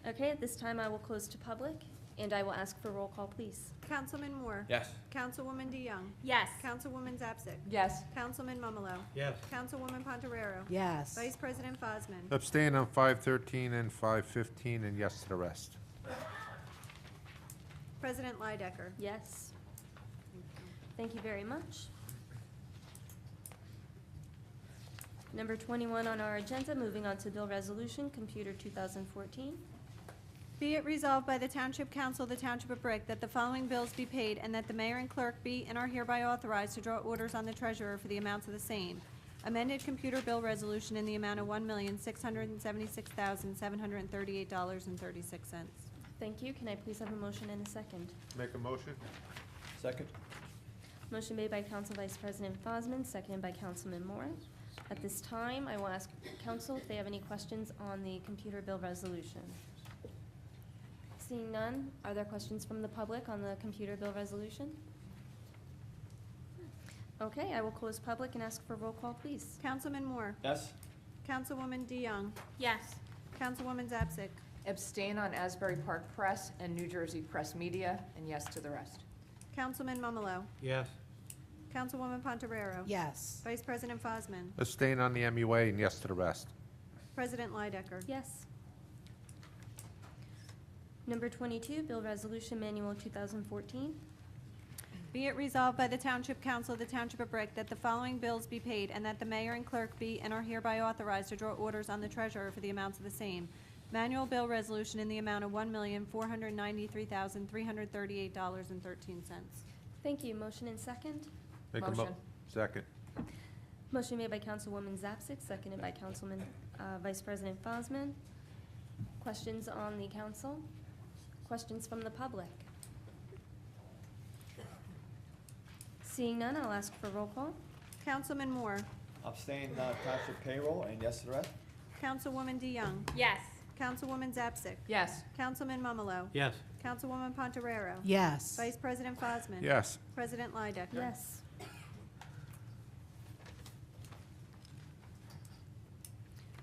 Okay, at this time, I will close to public, and I will ask for roll call, please. Councilman Moore? Yes. Councilwoman DeYoung? Yes. Councilwoman Zapsik? Yes. Councilman Mumalo? Yes. Councilwoman Pontorero? Yes. Vice President Fosman? Abstain on 513 and 515, and yes to the rest. President Leidecker? Yes. Thank you very much. Number 21 on our agenda, moving on to bill resolution, computer 2014. Be it resolved by the Township Council of the Township of Brick that the following bills be paid and that the mayor and clerk be and are hereby authorized to draw orders on the treasurer for the amounts of the same. Amended computer bill resolution in the amount of $1,676,738.36. Thank you. Can I please have a motion and a second? Make a motion? Second. Motion made by Council Vice President Fosman, seconded by Councilman Moore. At this time, I will ask council if they have any questions on the computer bill resolution. Seeing none, are there questions from the public on the computer bill resolution? Okay, I will close public and ask for roll call, please. Councilman Moore? Yes. Councilwoman DeYoung? Yes. Councilwoman Zapsik? Abstain on Asbury Park Press and New Jersey Press Media, and yes to the rest. Councilman Mumalo? Yes. Councilwoman Pontorero? Yes. Vice President Fosman? Abstain on the MUA, and yes to the rest. President Leidecker? Yes. Number 22, bill resolution manual 2014. Be it resolved by the Township Council of the Township of Brick that the following bills be paid and that the mayor and clerk be and are hereby authorized to draw orders on the treasurer for the amounts of the same. Manual bill resolution in the amount of $1,493,338.13. Thank you. Motion and second. Make a Motion. Second. Motion made by Councilwoman Zapsik, seconded by Councilman Vice President Fosman. Questions on the council? Questions from the public? Seeing none, I'll ask for roll call. Councilman Moore? Abstain, township payroll, and yes to the rest? Councilwoman DeYoung? Yes. Councilwoman Zapsik? Yes. Councilman Mumalo? Yes. Councilwoman Pontorero? Yes. Vice President Fosman? Yes. President Leidecker? Yes.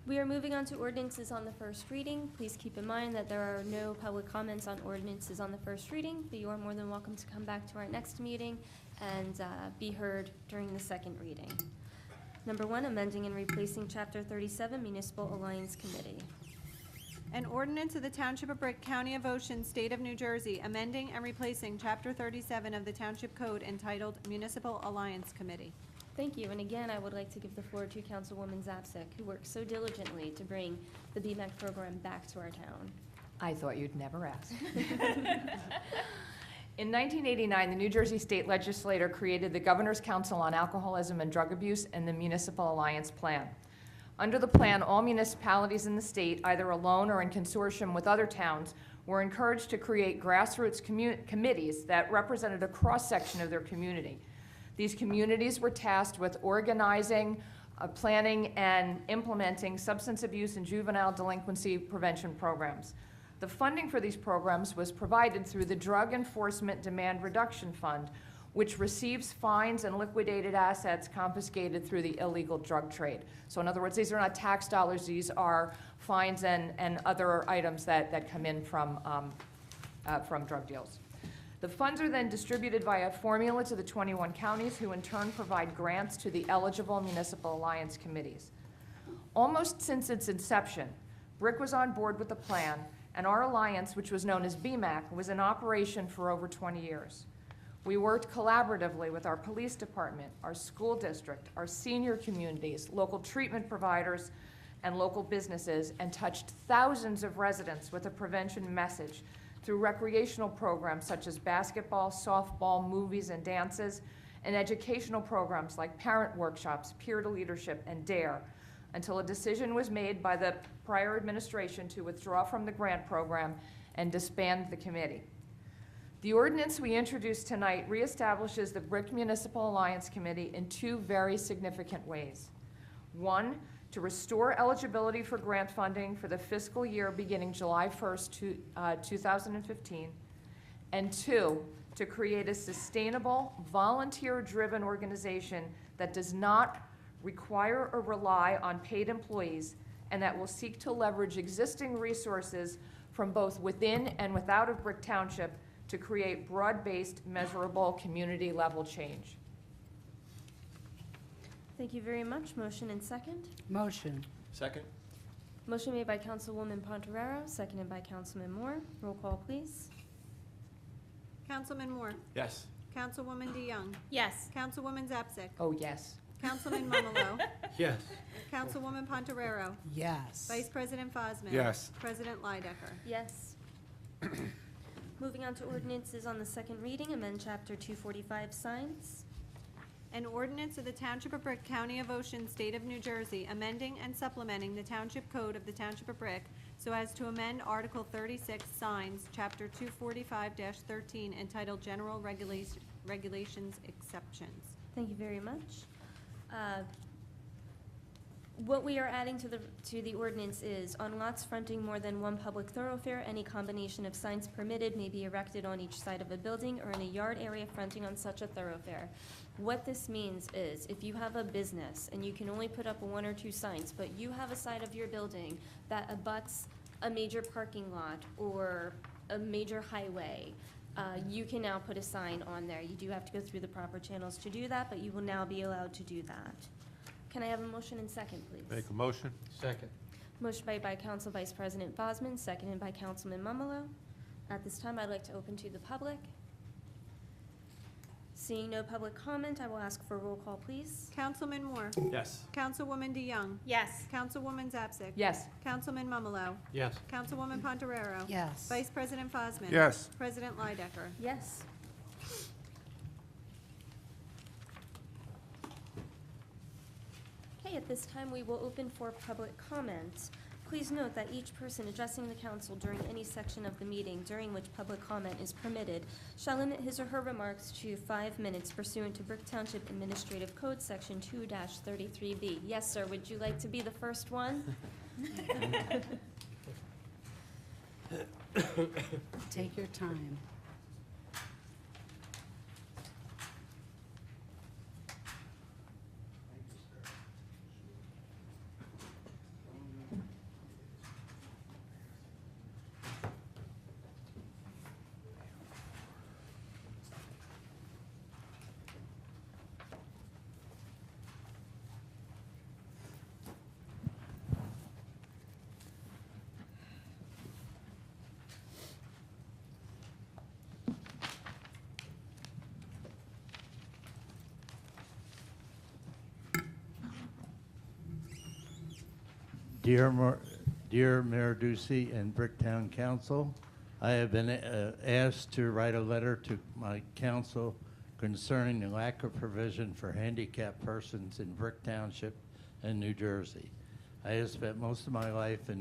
We are moving on to ordinances on the first reading. Please keep in mind that there are no public comments on ordinances on the first reading, but you are more than welcome to come back to our next meeting and be heard during the second reading. Number 1, amending and replacing Chapter 37 Municipal Alliance Committee. An ordinance of the Township of Brick, County of Ocean, State of New Jersey, amending and replacing Chapter 37 of the Township Code entitled Municipal Alliance Committee. Thank you, and again, I would like to give the floor to Councilwoman Zapsik, who worked so diligently to bring the BMAC program back to our town. I thought you'd never ask. In 1989, the New Jersey State Legislature created the Governor's Council on Alcoholism and Drug Abuse and the Municipal Alliance Plan. Under the plan, all municipalities in the state, either alone or in consortium with other towns, were encouraged to create grassroots committees that represented a cross-section of their community. These communities were tasked with organizing, planning, and implementing substance abuse and juvenile delinquency prevention programs. The funding for these programs was provided through the Drug Enforcement Demand Reduction Fund, which receives fines and liquidated assets confiscated through the illegal drug trade. So in other words, these are not tax dollars, these are fines and other items that come in from drug deals. The funds are then distributed via formula to the 21 counties, who in turn provide grants to the eligible municipal alliance committees. Almost since its inception, BRIC was on board with the plan, and our alliance, which was known as BMAC, was in operation for over 20 years. We worked collaboratively with our police department, our school district, our senior communities, local treatment providers, and local businesses, and touched thousands of residents with a prevention message through recreational programs such as basketball, softball, movies, and dances, and educational programs like parent workshops, peer to leadership, and DARE, until a decision was made by the prior administration to withdraw from the grant program and disband the committee. The ordinance we introduced tonight reestablishes the BRIC Municipal Alliance Committee in 2 very significant ways. 1, to restore eligibility for grant funding for the fiscal year beginning July 1st, 2015, and 2, to create a sustainable, volunteer-driven organization that does not require or rely on paid employees and that will seek to leverage existing resources from both within and without of Brick Township to create broad-based, measurable, community-level change. Thank you very much. Motion and second. Motion. Second? Motion made by Councilwoman Pontorero, seconded by Councilman Moore. Roll call, please. Councilman Moore. Yes. Councilwoman DeYoung. Yes. Councilwoman Zapsik. Oh, yes. Councilman Momolo. Yes. Councilwoman Pontorero. Yes. Vice President Fosman. Yes. President Leidecker. Yes. Moving on to ordinances on the second reading, amend Chapter 245 signs. An ordinance of the Township of Brick, County of Ocean, State of New Jersey, amending and supplementing the Township Code of the Township of Brick so as to amend Article 36 Signs, Chapter 245-13, entitled General Regulations Exceptions. Thank you very much. What we are adding to the ordinance is, on lots fronting more than one public thoroughfare, any combination of signs permitted may be erected on each side of a building or in a yard area fronting on such a thoroughfare. What this means is, if you have a business and you can only put up 1 or 2 signs, but you have a side of your building that abuts a major parking lot or a major highway, you can now put a sign on there. You do have to go through the proper channels to do that, but you will now be allowed to do that. Can I have a motion and second, please? Make a motion? Second. Motion made by Council Vice President Fosman, seconded by Councilman Momolo. At this time, I'd like to open to the public. Seeing no public comment, I will ask for a roll call, please. Councilman Moore. Yes. Councilwoman DeYoung. Yes. Councilwoman Zapsik. Yes. Councilman Momolo. Yes. Councilwoman Pontorero. Yes. Vice President Fosman. Yes. President Leidecker. Yes. Okay, at this time, we will open for public comment. Please note that each person addressing the council during any section of the meeting during which public comment is permitted shall limit his or her remarks to 5 minutes pursuant to Brick Township Administrative Code, Section 2-33B. Yes, sir, would you like to be the first one? Take your time. Dear Mayor Ducey and Bricktown Council, I have been asked to write a letter to my council concerning the lack of provision for handicapped persons in Brick Township and New Jersey. I have spent most of my life in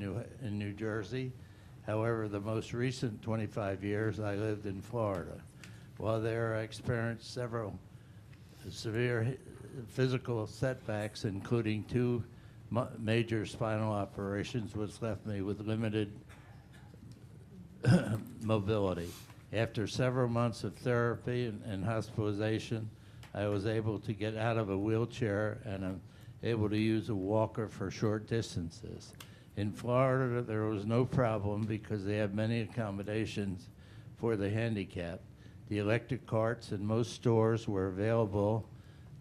New Jersey. However, the most recent 25 years I lived in Florida. While there, I experienced several severe physical setbacks, including 2 major spinal operations, which left me with limited mobility. After several months of therapy and hospitalization, I was able to get out of a wheelchair and I'm able to use a walker for short distances. In Florida, there was no problem because they have many accommodations for the handicapped. The electric carts in most stores were available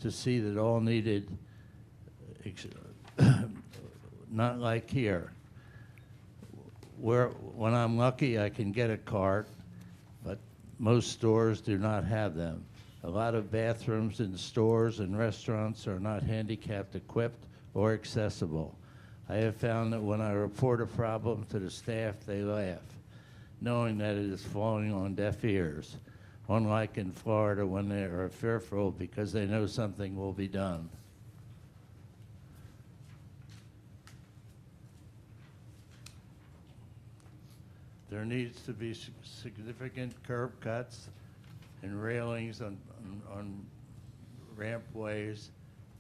to see that all needed, not like here. When I'm lucky, I can get a cart, but most stores do not have them. A lot of bathrooms in stores and restaurants are not handicapped equipped or accessible. I have found that when I report a problem to the staff, they laugh, knowing that it is falling on deaf ears, unlike in Florida when they are fearful because they know something will be done. There needs to be significant curb cuts and railings on rampways,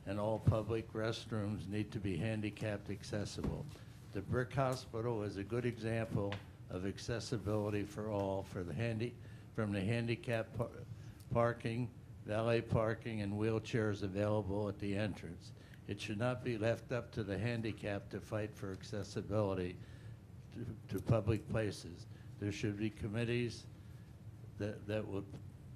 and all public restrooms need to be handicapped accessible. The Brick Hospital is a good example of accessibility for all from the handicap parking, valet parking, and wheelchairs available at the entrance. It should not be left up to the handicapped to fight for accessibility to public places. There should be committees that would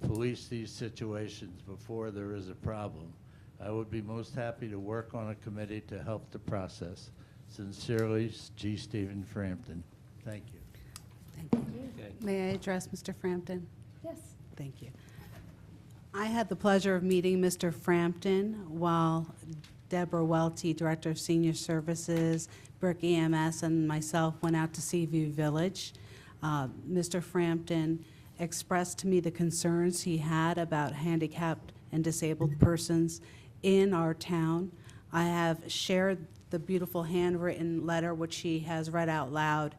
police these situations before there is a problem. I would be most happy to work on a committee to help the process. Sincerely, G. Stephen Frampton. Thank you. Thank you. May I address Mr. Frampton? Yes. Thank you. I had the pleasure of meeting Mr. Frampton while Deborah Welty, Director of Senior Services, Brick EMS, and myself went out to Seaview Village. Mr. Frampton expressed to me the concerns he had about handicapped and disabled persons in our town. I have shared the beautiful handwritten letter, which he has read out loud,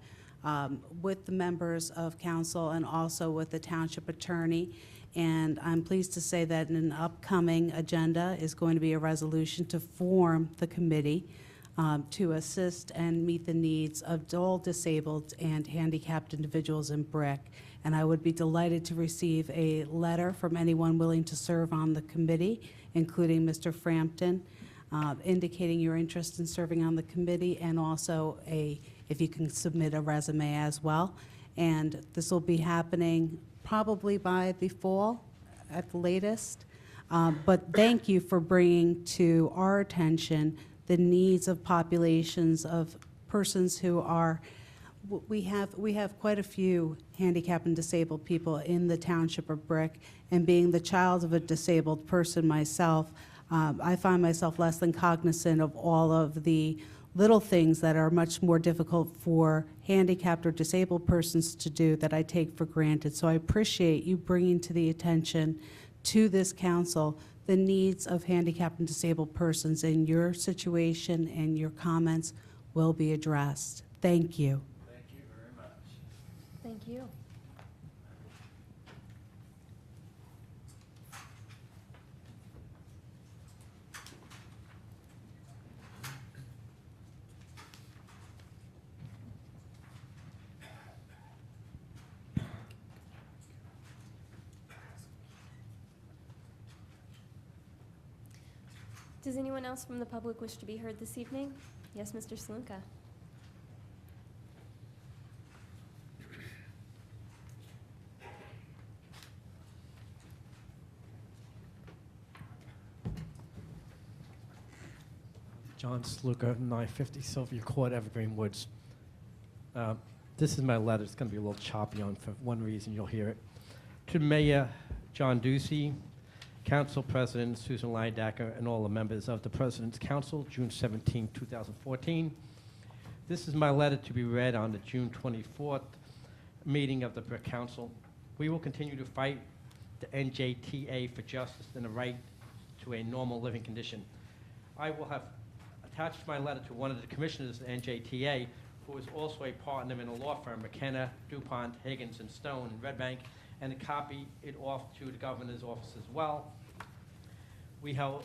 with the members of council and also with the township attorney. And I'm pleased to say that an upcoming agenda is going to be a resolution to form the committee to assist and meet the needs of all disabled and handicapped individuals in Brick. And I would be delighted to receive a letter from anyone willing to serve on the committee, including Mr. Frampton, indicating your interest in serving on the committee, and also if you can submit a resume as well. And this will be happening probably by the fall at the latest. But thank you for bringing to our attention the needs of populations of persons who are, we have quite a few handicapped and disabled people in the township of Brick, and being the child of a disabled person myself, I find myself less than cognizant of all of the little things that are much more difficult for handicapped or disabled persons to do that I take for granted. So I appreciate you bringing to the attention to this council the needs of handicapped and disabled persons, and your situation and your comments will be addressed. Thank you. Thank you very much. Thank you. Does anyone else from the public wish to be heard this evening? Yes, Mr. Slunka. John Sluka, 950 Sylvia Court, Evergreen Woods. This is my letter. It's going to be a little choppy on for one reason. You'll hear it. To Mayor John Ducey, Council President Susan Leidacker, and all the members of the President's Council, June 17, 2014. This is my letter to be read on the June 24th meeting of the Brick Council. We will continue to fight the NJTA for justice and the right to a normal living condition. I will have attached my letter to one of the commissioners of the NJTA, who is also a partner in a law firm, McKenna, DuPont, Higgins, and Stone in Red Bank, and to copy it off to the governor's office as well. We have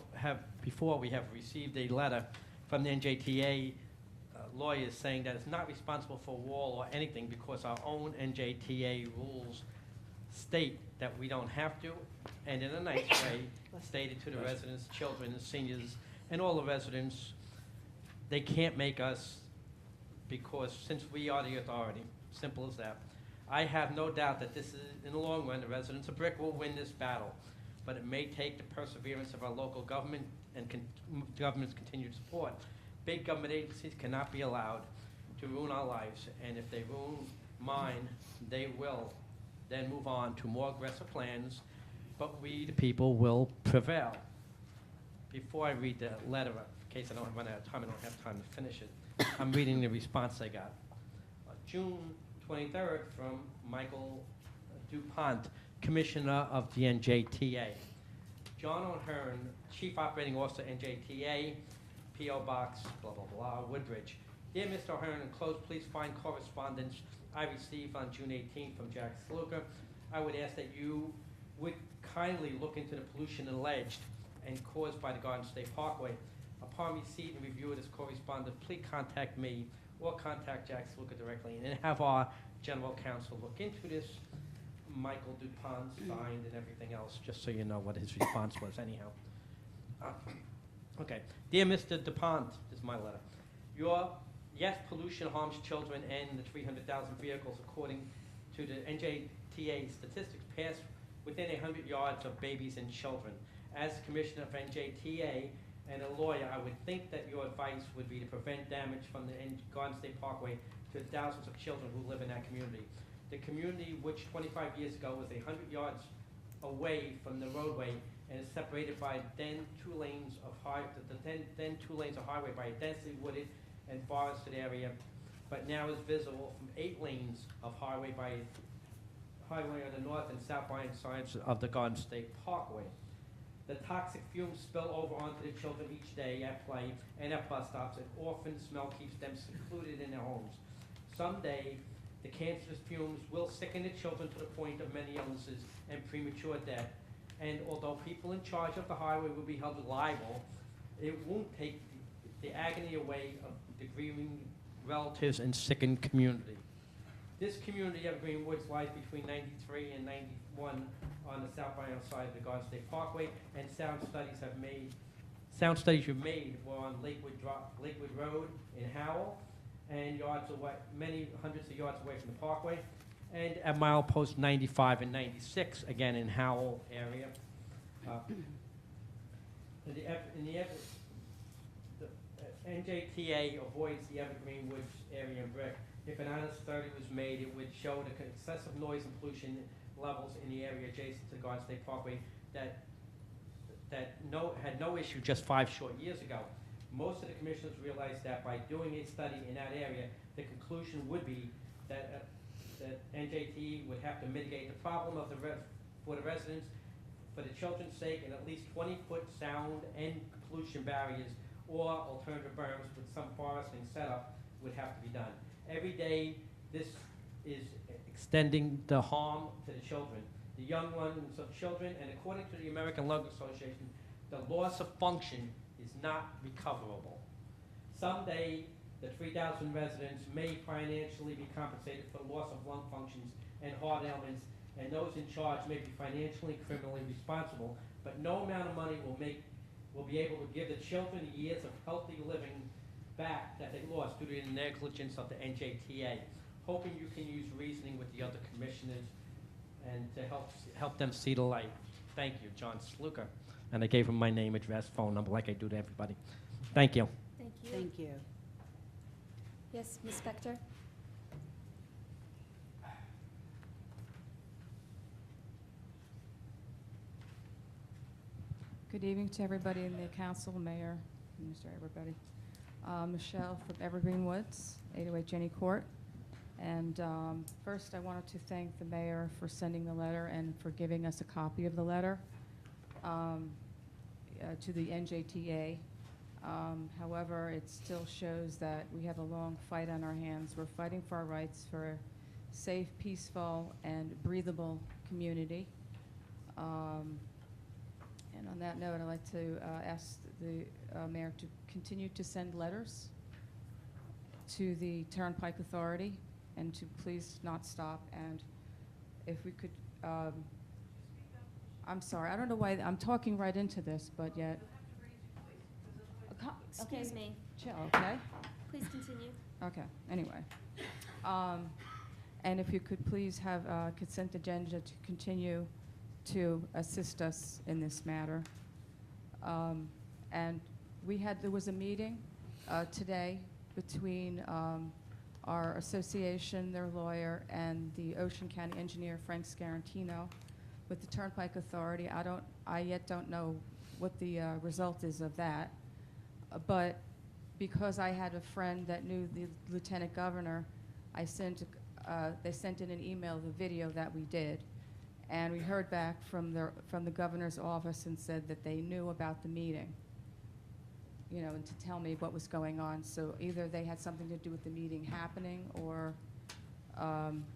received a letter from the NJTA lawyers saying that it's not responsible for a wall or anything because our own NJTA rules state that we don't have to, and in a nice way, stated to the residents, children, seniors, and all the residents, they can't make us, because since we are the authority, simple as that. I have no doubt that this is, in the long run, the residents of Brick will win this battle, but it may take the perseverance of our local government and government's continued support. Big government agencies cannot be allowed to ruin our lives, and if they ruin mine, they will then move on to more aggressive plans, but we, the people, will prevail. Before I read the letter, in case I don't run out of time, I don't have time to finish it, I'm reading the response I got. June 23rd from Michael DuPont, Commissioner of the NJTA. John O'Hearn, Chief Operating Officer, NJTA, P.O. Box, blah, blah, blah, Woodbridge. Dear Mr. O'Hearn, enclosed, please find correspondence I received on June 18th from Jack Sluka. I would ask that you would kindly look into the pollution alleged and caused by the Garden State Parkway. Upon receipt and review of this correspondence, please contact me or contact Jack Sluka directly and have our general counsel look into this. Michael DuPont signed and everything else, just so you know what his response was anyhow. Okay. Dear Mr. DuPont, this is my letter. Yes, pollution harms children and the 300,000 vehicles, according to the NJTA statistics, pass within 100 yards of babies and children. As Commissioner of NJTA and a lawyer, I would think that your advice would be to prevent damage from the Garden State Parkway to thousands of children who live in that community. The community, which 25 years ago was 100 yards away from the roadway and is separated by then two lanes of highway by a densely wooded and forested area, but now is visible from 8 lanes of highway on the north and southbound sides of the Garden State Parkway. The toxic fumes spill over onto the children each day at play and at bus stops, and often smell keeps them secluded in their homes. Someday, the cancerous fumes will sicken the children to the point of many illnesses and premature death. And although people in charge of the highway will be held liable, it won't take the agony away of the grieving relatives and sickened community. This community of Greenwoods lies between 93 and 91 on the southbound side of the Garden State Parkway, and sound studies were made were on Lakewood Road in Howell, and many hundreds of yards away from the Parkway, and at milepost 95 and 96, again in Howell area. The NJTA avoids the Evergreen Woods area in Brick. If an honest study was made, it would show the excessive noise and pollution levels in the area adjacent to the Garden State Parkway that had no issue just 5 short years ago. Most of the commissioners realized that by doing a study in that area, the conclusion would be that NJT would have to mitigate the problem for the residents, for the children's sake, and at least 20-foot sound and pollution barriers or alternative berms with some foresting setup would have to be done. Every day, this is extending the harm to the children, the young ones of children, and according to the American Lung Association, the loss of function is not recoverable. Someday, the 3,000 residents may financially be compensated for the loss of lung functions and heart ailments, and those in charge may be financially and criminally responsible, but no amount of money will be able to give the children the years of healthy living back that they lost due to the negligence of the NJTA. Hoping you can use reasoning with the other commissioners and to help them see the light. Thank you, John Sluka. And I gave him my name, address, phone number, like I do to everybody. Thank you. Thank you. Thank you. Yes, Ms. Spector? Good evening to everybody in the council, mayor, minister, everybody. Michelle from Evergreen Woods, 808 Jenny Court. And first, I wanted to thank the mayor for sending the letter and for giving us a copy of the letter to the NJTA. However, it still shows that we have a long fight on our hands. We're fighting for our rights for a safe, peaceful, and breathable community. And on that note, I'd like to ask the mayor to continue to send letters to the Turnpike Authority and to please not stop. And if we could, I'm sorry, I don't know why, I'm talking right into this, but yet. Excuse me. Chill, okay? Please continue. Okay, anyway. And if you could please have consent agenda to continue to assist us in this matter. And there was a meeting today between our association, their lawyer, and the Ocean County engineer, Frank Scarantino, with the Turnpike Authority. I yet don't know what the result is of that. But because I had a friend that knew the lieutenant governor, they sent in an email the video that we did, and we heard back from the governor's office and said that they knew about the meeting, and to tell me what was going on. So either they had something to do with the meeting happening, or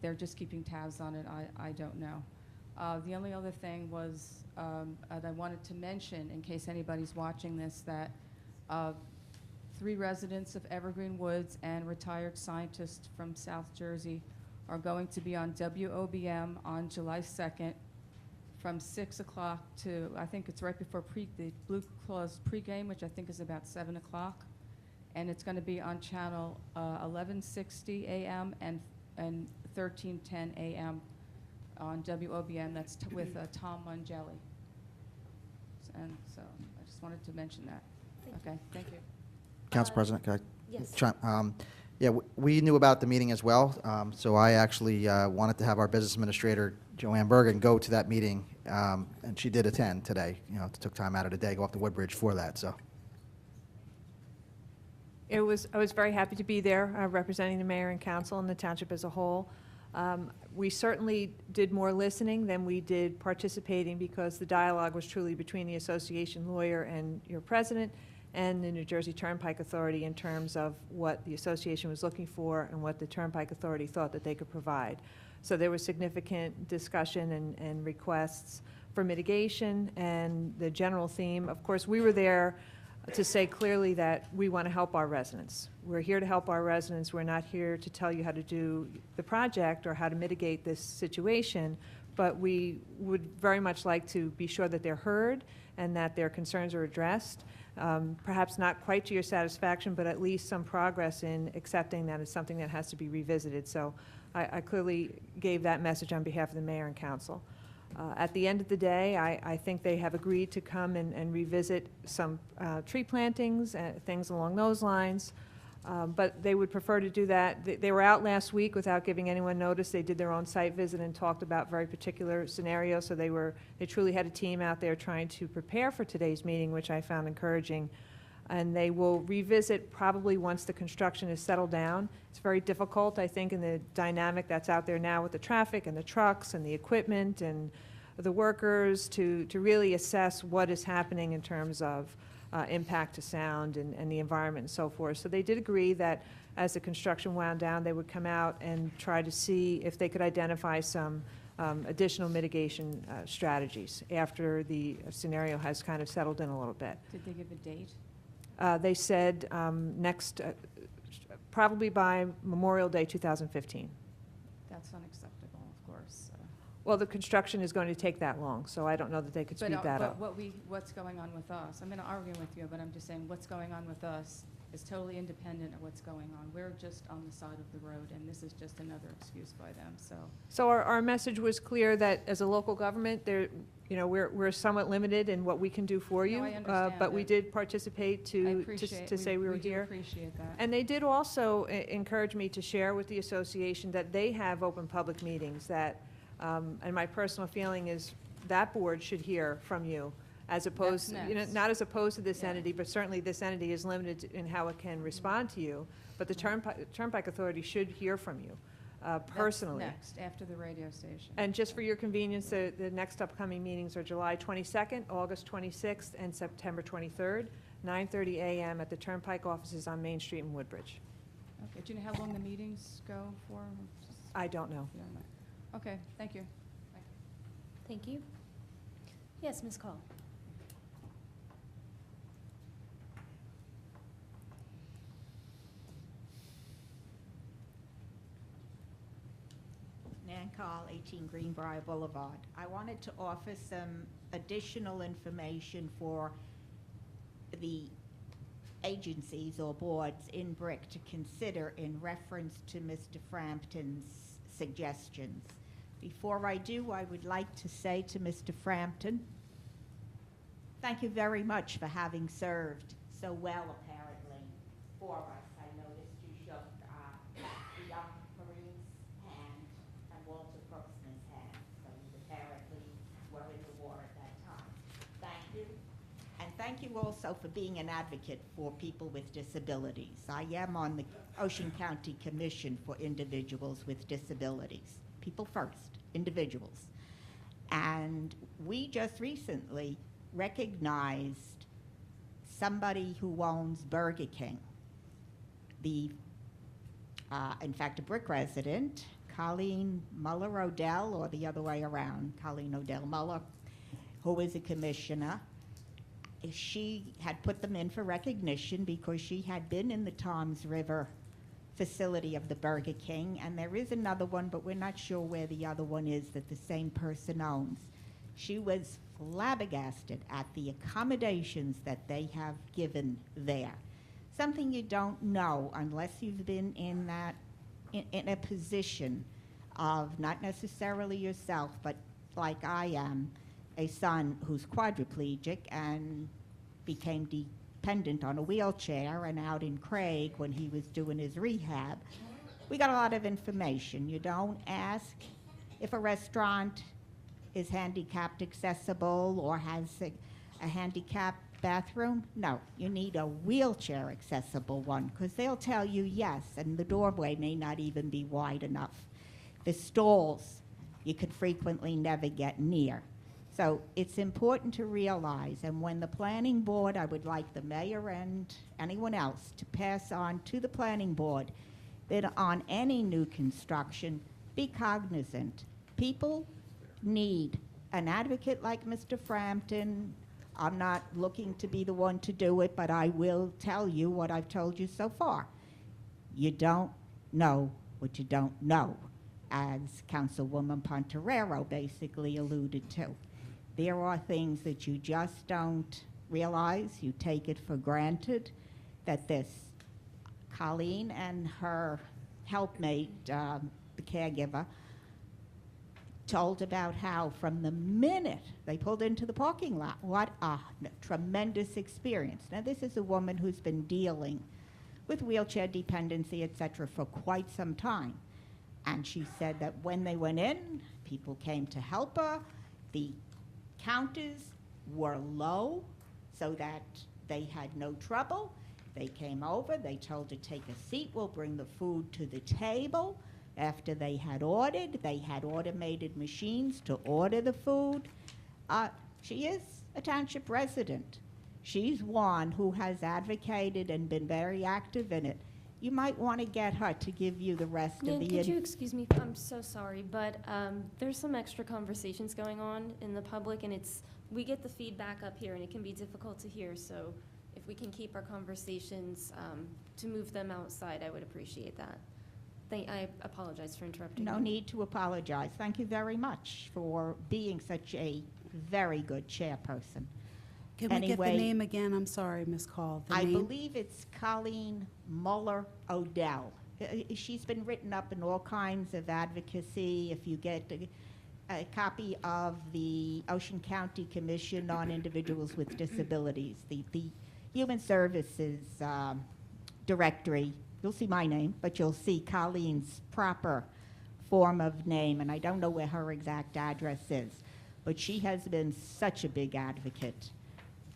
they're just keeping tabs on it. I don't know. The only other thing was that I wanted to mention, in case anybody's watching this, that 3 residents of Evergreen Woods and retired scientists from South Jersey are going to be on WOBM on July 2nd from 6 o'clock to, I think it's right before the Blue Claws pregame, which I think is about 7 o'clock. And it's going to be on channel 1160 AM and 1310 AM on WOBM. That's with Tom Mangelli. And so I just wanted to mention that. Okay, thank you. Council President, can I? Yes. Yeah, we knew about the meeting as well, so I actually wanted to have our business administrator, Joanne Bergen, go to that meeting, and she did attend today. Took time out of the day, go up to Woodbridge for that, so. I was very happy to be there, representing the mayor and council and the township as a whole. We certainly did more listening than we did participating, because the dialogue was truly between the association lawyer and your president and the New Jersey Turnpike Authority in terms of what the association was looking for and what the Turnpike Authority thought that they could provide. So there was significant discussion and requests for mitigation, and the general theme, of course, we were there to say clearly that we want to help our residents. We're here to help our residents. We're not here to tell you how to do the project or how to mitigate this situation, but we would very much like to be sure that they're heard and that their concerns are addressed. Perhaps not quite to your satisfaction, but at least some progress in accepting that it's something that has to be revisited. So I clearly gave that message on behalf of the mayor and council. At the end of the day, I think they have agreed to come and revisit some tree plantings, things along those lines. But they would prefer to do that. They were out last week without giving anyone notice. They did their own site visit and talked about very particular scenarios. So they truly had a team out there trying to prepare for today's meeting, which I found encouraging. And they will revisit probably once the construction is settled down. It's very difficult, I think, in the dynamic that's out there now with the traffic and the trucks and the equipment and the workers to really assess what is happening in terms of impact to sound and the environment and so forth. So they did agree that as the construction wound down, they would come out and try to see if they could identify some additional mitigation strategies after the scenario has kind of settled in a little bit. Did they give a date? They said probably by Memorial Day 2015. That's unacceptable, of course. Well, the construction is going to take that long, so I don't know that they could speed that up. But what's going on with us? I'm going to argue with you, but I'm just saying what's going on with us is totally independent of what's going on. We're just on the side of the road, and this is just another excuse by them. So our message was clear that as a local government, we're somewhat limited in what we can do for you. No, I understand but we that. did participate to say we were here. Appreciate that. And they did also encourage me to share with the association that they have open public meetings that. And my personal feeling is that board should hear from you as opposed, next. not as opposed to this Yeah. entity, but certainly this entity is limited in how it can respond to you. But the Turnpike Authority should hear from you personally. That's next, after the radio station. And just for your convenience, the next upcoming meetings are July 22nd, August 26th, and September 23rd, 9:30 a.m. at the Turnpike offices on Main Street in Woodbridge. Okay, do you know how long the meetings go for? I don't know. You don't know. Okay, thank you. Thank you. Yes, Ms. Call. Nan Call, 18 Greenbrier Boulevard. I wanted to offer some additional information for the agencies or boards in BRIC to consider in reference to Mr. Frampton's suggestions. Before I do, I would like to say to Mr. Frampton, thank you very much for having served so well, apparently, for us. I noticed you shook the young Marine's hand and Walter Crooksman's hand, so you apparently were in the war at that time. Thank you. And thank you also for being an advocate for people with disabilities. I am on the Ocean County Commission for Individuals with Disabilities. People first, individuals. And we just recently recognized somebody who owns Burger King. In fact, a BRIC resident, Colleen Muller Odell, or the other way around, Colleen Odell Muller, who is a commissioner. She had put them in for recognition because she had been in the Toms River facility of the Burger King, and there is another one, but we're not sure where the other one is that the same person owns. She was flabbergasted at the accommodations that they have given there. Something you don't know unless you've been in that, in a position of, not necessarily yourself, but like I am, a son who's quadriplegic and became dependent on a wheelchair, and out in Craig when he was doing his rehab. We got a lot of information. You don't ask if a restaurant is handicapped accessible or has a handicapped bathroom. No, you need a wheelchair accessible one, because they'll tell you yes, and the doorway may not even be wide enough. The stalls you could frequently never get near. So it's important to realize, and when the planning board, I would like the mayor and anyone else to pass on to the planning board that on any new construction, be cognizant. People need an advocate like Mr. Frampton. I'm not looking to be the one to do it, but I will tell you what I've told you so far. You don't know what you don't know, as Councilwoman Pontorero basically alluded to. There are things that you just don't realize. You take it for granted that this Colleen and her helpmate, the caregiver, told about how from the minute they pulled into the parking lot, what a tremendous experience. Now, this is a woman who's been dealing with wheelchair dependency, et cetera, for quite some time. And she said that when they went in, people came to help her. The counters were low so that they had no trouble. They came over, they told her, take a seat, we'll bring the food to the table. After they had ordered, they had automated machines to order the food. She is a township resident. She's one who has advocated and been very active in it. You might want to get her to give you the rest Nan, of the... could you excuse me? I'm so sorry, but there's some extra conversations going on in the public, and we get the feedback up here, and it can be difficult to hear. So if we can keep our conversations to move them outside, I would appreciate that. I apologize for interrupting. No you. need to apologize. Thank you very much for being such a very good chairperson. Can we get the name again? I'm sorry, Ms. Call. The I name? believe it's Colleen Muller Odell. She's been written up in all kinds of advocacy. If you get a copy of the Ocean County Commission on Individuals with Disabilities, the Human Services Directory, you'll see my name, but you'll see Colleen's proper form of name, and I don't know where her exact address is. but she has been such a big advocate.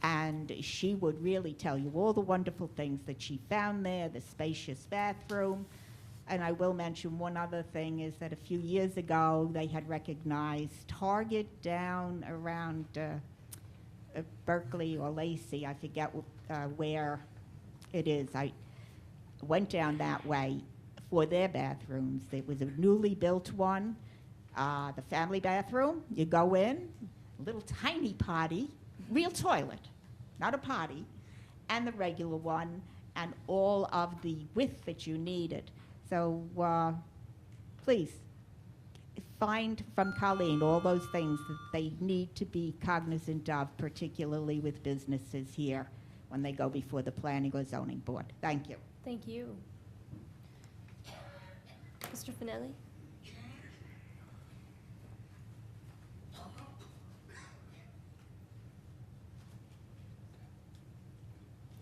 And she would really tell you all the wonderful things that she found there, the spacious bathroom. And I will mention one other thing is that a few years ago, they had recognized Target down around Berkeley or Lacey, I forget where it is. I went down that way for their bathrooms. There was a newly built one, the family bathroom. You go in, little tiny potty, real toilet, not a potty, and the regular one, and all of the width that you needed. So please, find from Colleen all those things that they need to be cognizant of, particularly with businesses here when they go before the planning or zoning board. Thank you. Thank you. Mr. Finelli?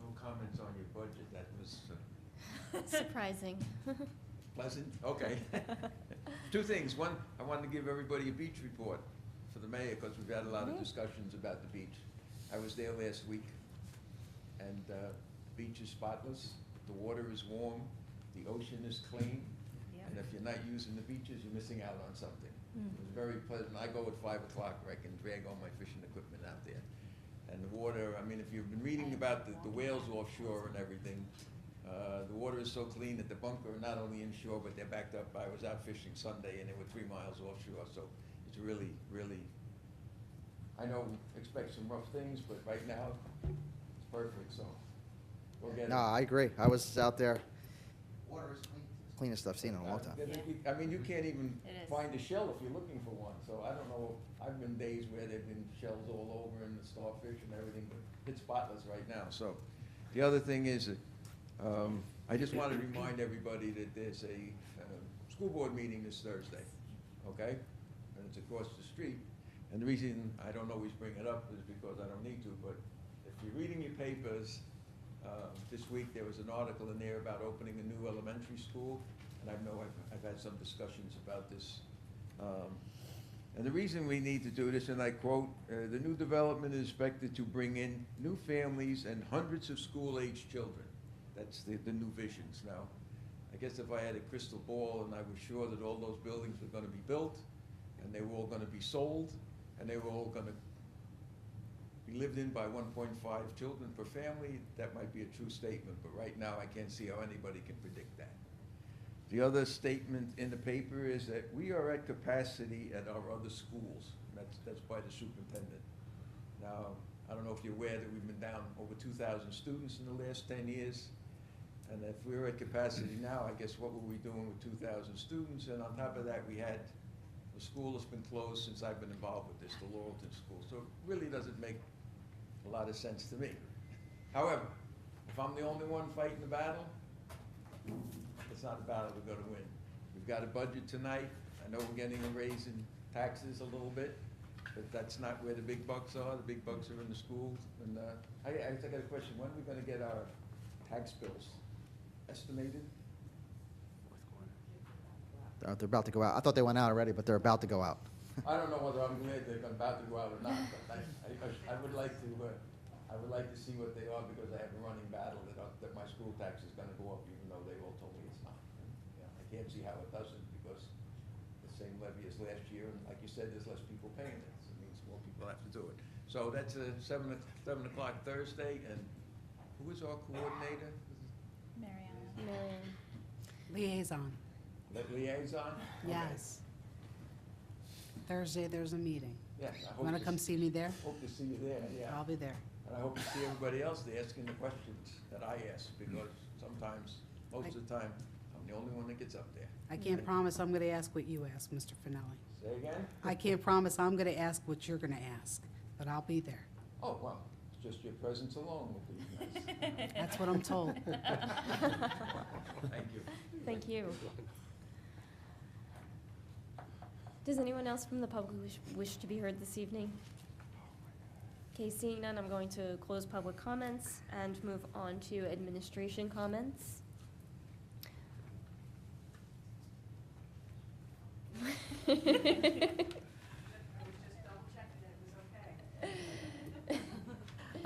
No comments on your budget, that was Surprising. pleasant, okay. Two things, one, I wanted to give everybody a beach report for the mayor, because we've had a lot of discussions about the beach. I was there last week, and the beach is spotless, the water is warm, the ocean is clean, and if you're not using the beaches, you're missing out on something. It was very pleasant. I go at 5 o'clock where I can drag all my fishing equipment out there. And the water, I mean, if you've been reading about the whales offshore and everything, the water is so clean that the bunker are not only inshore, but they're backed up. I was out fishing Sunday, and they were 3 miles offshore, so it's really, really, I know, expect some rough things, but right now, it's perfect, so go get it. No, I agree. I was out there. Water is clean. Cleanest I've seen in a long time. I mean, you can't even find a shell if you're looking for one, so I don't know, I've been days where there've been shells all over and the starfish and everything, but it's spotless right now, so. The other thing is, that, I just want to remind everybody that there's a school board meeting this Thursday, okay? And it's across the street, and the reason I don't always bring it up is because I don't need to, but if you're reading your papers, this week there was an article in there about opening a new elementary school, and I know I've had some discussions about this. And the reason we need to do this, and I quote, the new development is expected to bring in new families and hundreds of school-aged children. That's the new visions now. I guess if I had a crystal ball and I was sure that all those buildings were gonna be built, and they were all gonna be sold, and they were all gonna be lived in by 1.5 children per family, that might be a true statement, but right now I can't see how anybody can predict that. The other statement in the paper is that we are at capacity at our other schools. That's by the superintendent. Now, I don't know if you're aware that we've been down over 2,000 students in the last 10 years. And if we were at capacity now, I guess what were we doing with 2,000 students? And on top of that, we had, the school has been closed since I've been involved with this, the Laurelton School. So it really doesn't make a lot of sense to me. However, if I'm the only one fighting the battle, it's not a battle we're gonna win. We've got a budget tonight. I know we're getting a raise in taxes a little bit, but that's not where the big bucks are. The big bucks are in the schools. And I got a question. When are we gonna get our tax bills estimated? They're about to go out. I thought they went out already, but they're about to go out. I don't know whether I'm glad they're about to go out or not, but I would like to see what they are, because I have a running battle that my school tax is gonna go up, even though they all told me it's not. And, I can't see how it doesn't, because the same levy as last year, and like you said, there's less people paying it, so it means more people have to do it. So that's 7 o'clock Thursday, and who is our coordinator? Marianne. Liaison. Liaison? Okay. Yes. Thursday, there's a meeting. Yes, I hope Want to come see me there? Hope to see you there, yeah. I'll be there. And I hope to see everybody else there asking the questions that I ask, because sometimes, most of the time, I'm the only one that gets up there. I can't promise I'm going to ask what you ask, Mr. Finelli. Say again? I can't promise I'm going to ask what you're going to ask, but I'll be there. Oh, well, just your presence alone will be nice. That's what I'm told. Thank you. Thank you. Does anyone else from the public wish to be heard this evening? Okay, seeing none, I'm going to close public comments and move on to administration comments.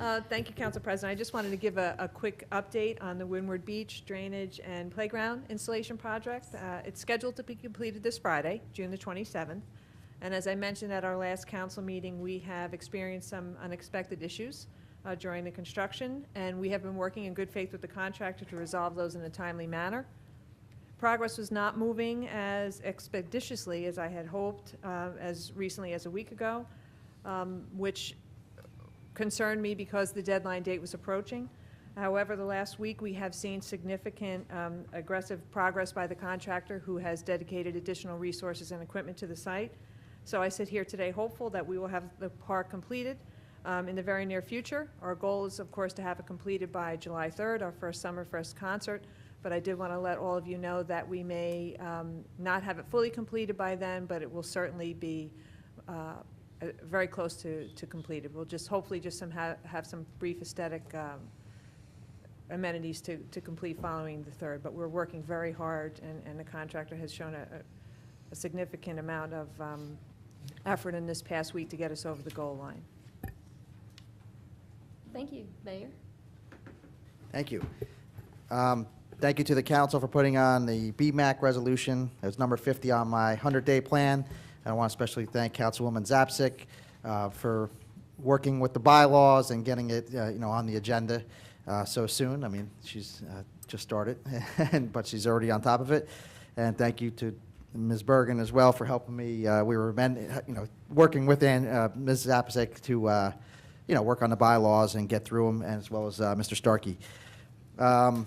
Thank you, Council President. I just wanted to give a quick update on the Windward Beach Drainage and Playground Installation Project. It's scheduled to be completed this Friday, June the 27th. And as I mentioned at our last council meeting, we have experienced some unexpected issues during the construction, and we have been working in good faith with the contractor to resolve those in a timely manner. Progress was not moving as expeditiously as I had hoped as recently as a week ago, which concerned me because the deadline date was approaching. However, the last week we have seen significant aggressive progress by the contractor, who has dedicated additional resources and equipment to the site. So I sit here today hopeful that we will have the park completed in the very near future. Our goal is, of course, to have it completed by July 3rd, our first Summerfest concert. But I did want to let all of you know that we may not have it fully completed by then, but it will certainly be very close to completed. We'll just hopefully just have some brief aesthetic amenities to complete following the 3rd. But we're working very hard, and the contractor has shown a significant amount of effort in this past week to get us over the goal line. Thank you. Mayor? Thank you. Thank you to the council for putting on the BMAC resolution. It was number 50 on my 100-day plan. I want to especially thank Councilwoman Zapsik for working with the bylaws and getting it, on the agenda so soon. I mean, she's just started, but she's already on top of it. And thank you to Ms. Bergen as well for helping me. We were, working with Ms. Zapsik to, work on the bylaws and get through them, as well as Mr. Starkey. I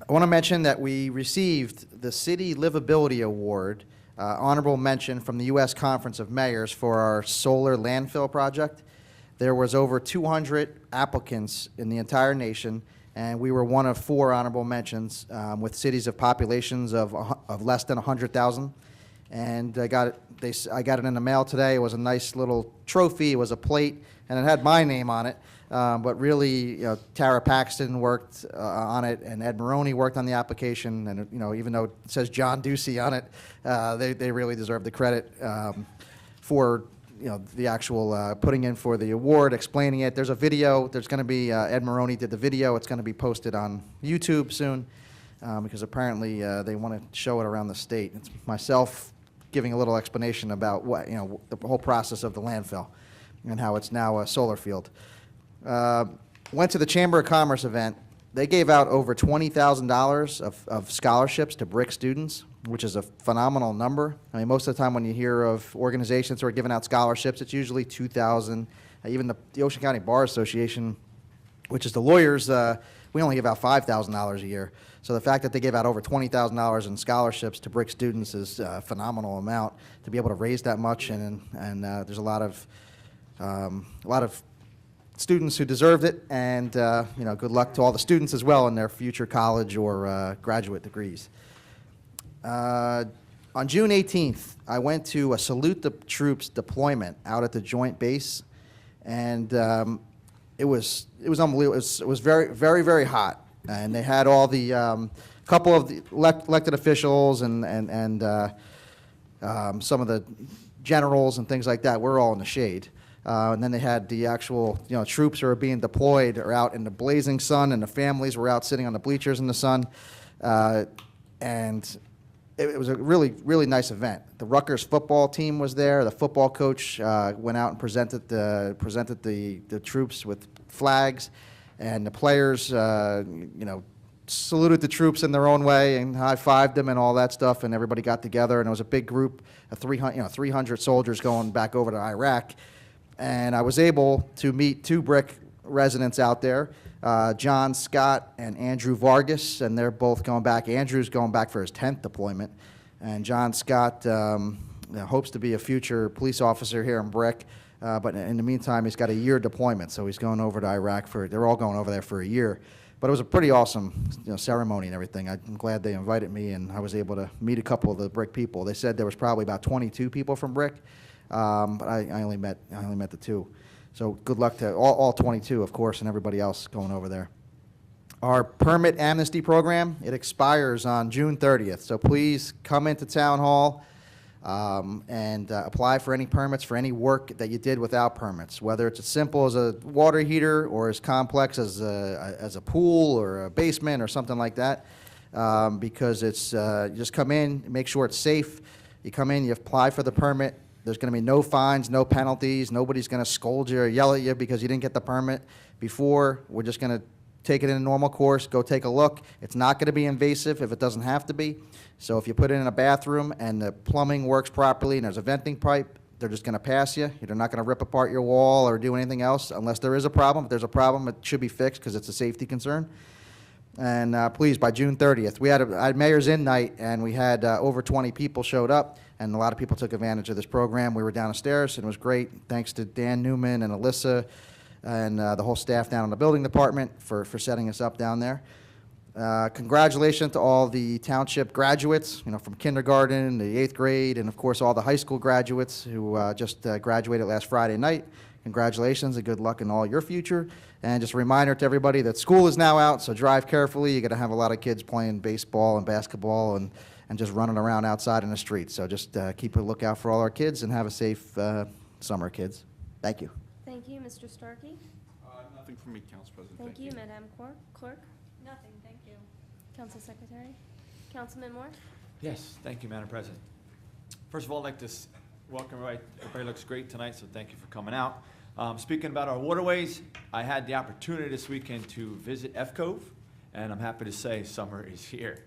want to mention that we received the City Livability Award, honorable mention from the U.S. Conference of Mayors for our solar landfill project. There was over 200 applicants in the entire nation, and we were one of 4 honorable mentions with cities of populations of less than 100,000. And I got it in the mail today. It was a nice little trophy. It was a plate, and it had my name on it. But really, Tara Paxton worked on it, and Ed Maroney worked on the application. And even though it says John Ducey on it, they really deserve the credit for the actual putting in for the award, explaining it. There's a video. There's going to be Ed Maroney did the video. It's going to be posted on YouTube soon because apparently they want to show it around the state. It's myself giving a little explanation about what the whole process of the landfill and how it's now a solar field. Went to the Chamber of Commerce event. They gave out over $20,000 of scholarships to BRIC students, which is a phenomenal number. I mean, most of the time when you hear of organizations who are giving out scholarships, it's usually $2,000. Even the Ocean County Bar Association, which is the lawyers, we only give out $5,000 a year. So the fact that they gave out over $20,000 in scholarships to BRIC students is a phenomenal amount to be able to raise that much, and there's a lot of students who deserved it, and good luck to all the students as well in their future college or graduate degrees. On June 18th, I went to a Salute the Troops deployment out at the Joint Base, and it was unbelievable. It was very, very, very hot, and they had all the couple of the elected officials and some of the generals and things like that. We're all in the shade. And then they had the actual, troops who are being deployed are out in the blazing sun, and the families were out sitting on the bleachers in the sun. And it was a really, really nice event. The Rutgers football team was there. The football coach went out and presented the troops with flags, and the players, saluted the troops in their own way and high-fived them and all that stuff. And everybody got together, and it was a big group of 300 soldiers going back over to Iraq. And I was able to meet 2 BRIC residents out there, John Scott and Andrew Vargas, and they're both going back. Andrew's going back for his 10th deployment, and John Scott hopes to be a future police officer here in BRIC, but in the meantime, he's got a year deployment, so he's going over to Iraq they're all going over there for a year. But it was a pretty awesome ceremony and everything. I'm glad they invited me, and I was able to meet a couple of the BRIC people. They said there was probably about 22 people from BRIC. But I only met the 2. So good luck to all 22, of course, and everybody else going over there. Our permit amnesty program, it expires on June 30th. So please come into Town Hall. and apply for any permits for any work that you did without permits, whether it's as simple as a water heater or as complex as a pool or a basement or something like that, because it's, you just come in, make sure it's safe. You come in, you apply for the permit. There's going to be no fines, no penalties. Nobody's going to scold you or yell at you because you didn't get the permit before. We're just going to take it in a normal course, go take a look. It's not going to be invasive if it doesn't have to be. So if you put it in a bathroom and the plumbing works properly and there's a venting pipe, they're just going to pass you. They're not going to rip apart your wall or do anything else unless there is a problem. If there's a problem, it should be fixed because it's a safety concern. And please, by June 30th, I had Mayor's In night, and we had over 20 people showed up, and a lot of people took advantage of this program. We were downstairs, and it was great. Thanks to Dan Newman and Alyssa and the whole staff down in the building department for setting us up down there. Congratulations to all the township graduates, from kindergarten to the 8th grade, and of course all the high school graduates who just graduated last Friday night. Congratulations and good luck in all your future. And just a reminder to everybody that school is now out, so drive carefully. You're going to have a lot of kids playing baseball and basketball and just running around outside in the streets. So just keep a lookout for all our kids and have a safe summer, kids. Thank you. Thank you, Mr. Starkey. Nothing from me, Council President. Thank you, Madam Clerk. Nothing, thank you. Council Secretary. Councilman Moore. Yes, thank you, Madam President. First of all, I'd like to welcome everybody. Everybody looks great tonight, so thank you for coming out. Speaking about our waterways, I had the opportunity this weekend to visit F Cove, and I'm happy to say summer is here.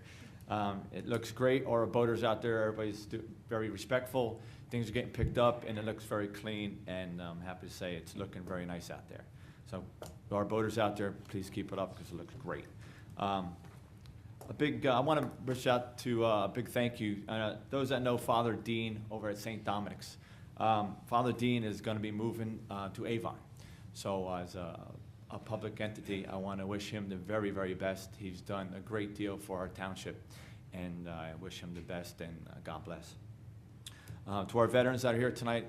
It looks great. All our boaters out there, everybody's very respectful. Things are getting picked up, and it looks very clean, and I'm happy to say it's looking very nice out there. So our boaters out there, please keep it up because it looks great. I want to wish out to a big thank you. Those that know Father Dean over at St. Dominic's. Father Dean is going to be moving to Avon. So as a public entity, I want to wish him the very, very best. He's done a great deal for our township, and I wish him the best, and God bless. To our veterans that are here tonight,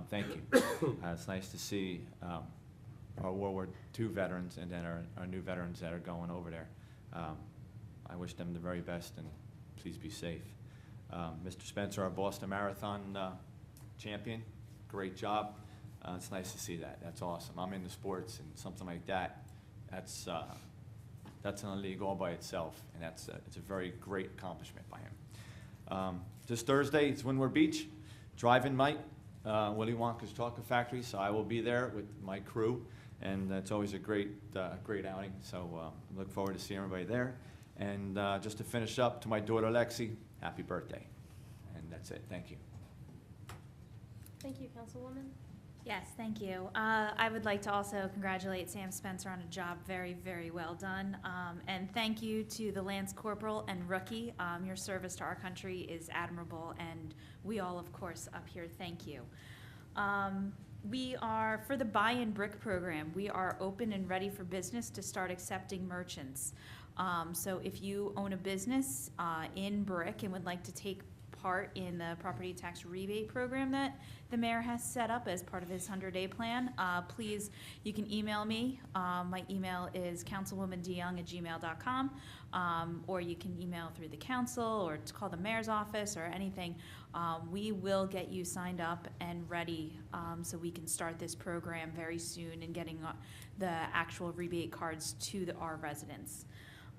thank you. It's nice to see our World War II veterans and then our new veterans that are going over there. I wish them the very best, and please be safe. Mr. Spencer, our Boston Marathon champion, great job. It's nice to see that. That's awesome. I'm into sports, and something like that, that's an league all by itself, and it's a very great accomplishment by him. This Thursday, it's Windward Beach, drive-in night, Willy Wonka's Chocolate Factory, so I will be there with my crew, and it's always a great outing, so I look forward to seeing everybody there. And just to finish up, to my daughter Lexi, happy birthday. And that's it. Thank you. Thank you, Councilwoman. Yes, thank you. I would like to also congratulate Sam Spencer on a job very, very well done. And thank you to the Lance Corporal and Rookie. Your service to our country is admirable, and we all, of course, up here thank you. We are, for the buy-in brick program, we are open and ready for business to start accepting merchants. So if you own a business in brick and would like to take part in the property tax rebate program that the mayor has set up as part of his 100-day plan, please, you can email me. My email is councilwomandeyoung@gmail.com, or you can email through the council or to call the mayor's office or anything. We will get you signed up and ready so we can start this program very soon and getting the actual rebate cards to our residents.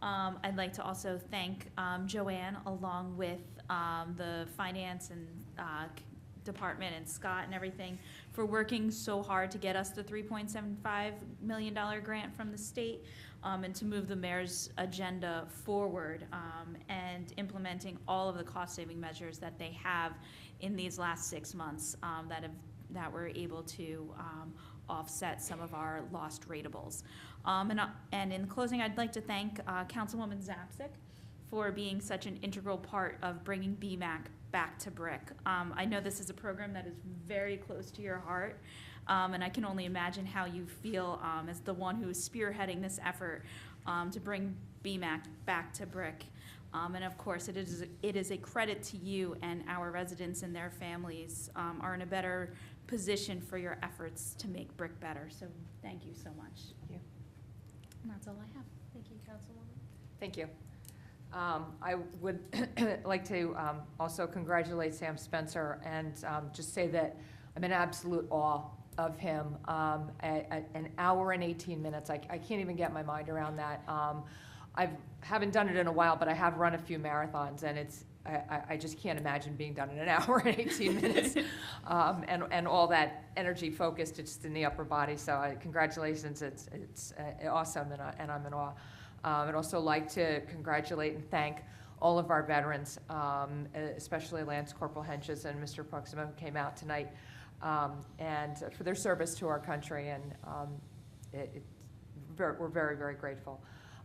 I'd like to also thank Joanne, along with the finance and department and Scott and everything, for working so hard to get us the $3.75 million grant from the state and to move the mayor's agenda forward and implementing all of the cost-saving measures that they have in these last 6 months that were able to offset some of our lost ratables. And in closing, I'd like to thank Councilwoman Zapsik for being such an integral part of bringing BMAC back to brick. I know this is a program that is very close to your heart, and I can only imagine how you feel as the one who is spearheading this effort to bring BMAC back to brick. And of course, it is a credit to you, and our residents and their families are in a better position for your efforts to make brick better. So thank you so much. Thank you. And that's all I have. Thank you, Councilwoman. Thank you. I would like to also congratulate Sam Spencer and just say that I'm in absolute awe of him. An hour and 18 minutes, I can't even get my mind around that. I haven't done it in a while, but I have run a few marathons, and I just can't imagine being done in an hour and 18 minutes, and all that energy focused just in the upper body. So congratulations, it's awesome, and I'm in awe. I'd also like to congratulate and thank all of our veterans, especially Lance Corporal Henches and Mr. Proxima, who came out tonight, and for their service to our country, and we're very, very grateful.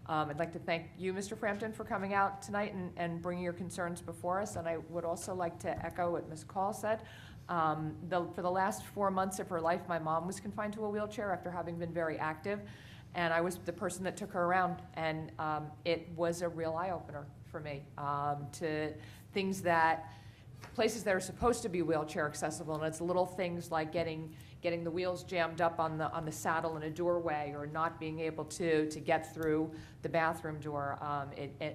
I'd like to thank you, Mr. Frampton, for coming out tonight and bringing your concerns before us, and I would also like to echo what Ms. Call said. For the last 4 months of her life, my mom was confined to a wheelchair after having been very active, and I was the person that took her around, and it was a real eye-opener for me to places that are supposed to be wheelchair accessible, and it's little things like getting the wheels jammed up on the saddle in a doorway, or not being able to get through the bathroom door.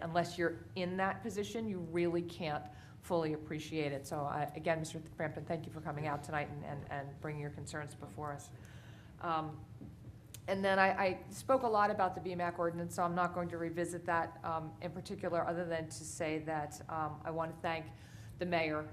Unless you're in that position, you really can't fully appreciate it. So again, Mr. Frampton, thank you for coming out tonight and bringing your concerns before us. And then I spoke a lot about the BMAC ordinance, so I'm not going to revisit that in particular, other than to say that I want to thank the mayor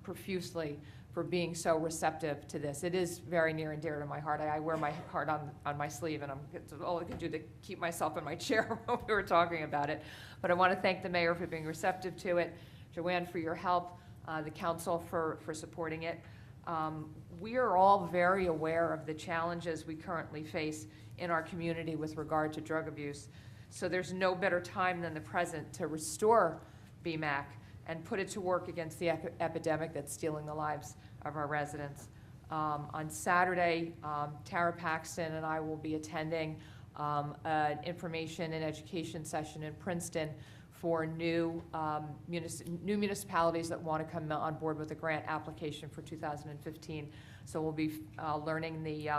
profusely for being so receptive to this. It is very near and dear to my heart. I wear my heart on my sleeve, and it's all I can do to keep myself in my chair when we were talking about it. But I want to thank the mayor for being receptive to it, Joanne for your help, the council for supporting it. We are all very aware of the challenges we currently face in our community with regard to drug abuse. So there's no better time than the present to restore BMAC and put it to work against the epidemic that's stealing the lives of our residents. On Saturday, Tara Paxton and I will be attending an information and education session in Princeton for new municipalities that want to come on board with a grant application for 2015. So we'll be learning the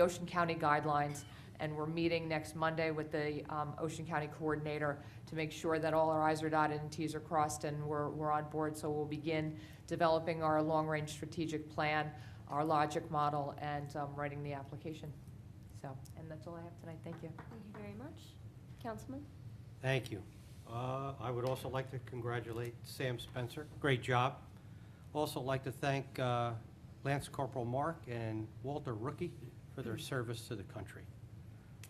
Ocean County guidelines, and we're meeting next Monday with the Ocean County coordinator to make sure that all our I's are dotted and T's are crossed, and we're on board. So we'll begin developing our long-range strategic plan, our logic model, and writing the application. So, and that's all I have tonight. Thank you. Thank you very much. Councilman? Thank you. I would also like to congratulate Sam Spencer. Great job. Also like to thank Lance Corporal Mark and Walter Rookie for their service to the country.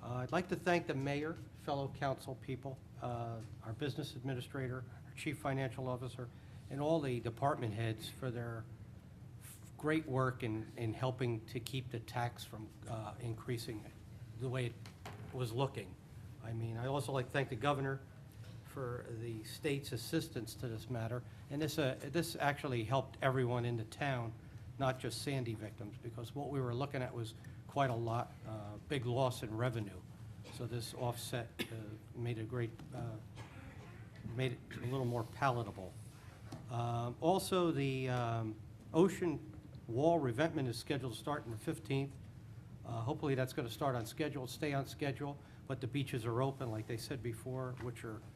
I'd like to thank the mayor, fellow council people, our business administrator, our chief financial officer, and all the department heads for their great work in helping to keep the tax from increasing the way it was looking. I mean, I also like to thank the governor for the state's assistance to this matter. And this actually helped everyone in the town, not just Sandy victims, because what we were looking at was quite a lot, big loss in revenue. So this offset made it a little more palatable. Also, the ocean wall revetment is scheduled to start on the 15th. Hopefully that's going to start on schedule, stay on schedule, but the beaches are open, like they said before,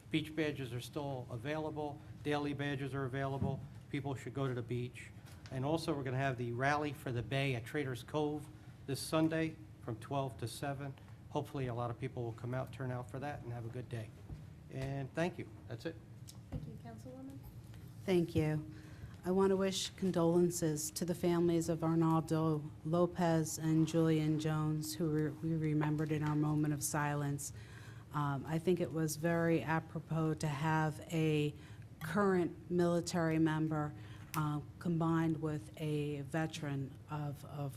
beach badges are still available, daily badges are available, people should go to the beach. And also, we're going to have the rally for the bay at Traders Cove this Sunday from 12 to 7. Hopefully, a lot of people will come out, turn out for that, and have a good day. And thank you. That's it. Thank you, Councilwoman. Thank you. I want to wish condolences to the families of Arnaldo Lopez and Julian Jones, who we remembered in our moment of silence. I think it was very apropos to have a current military member combined with a veteran of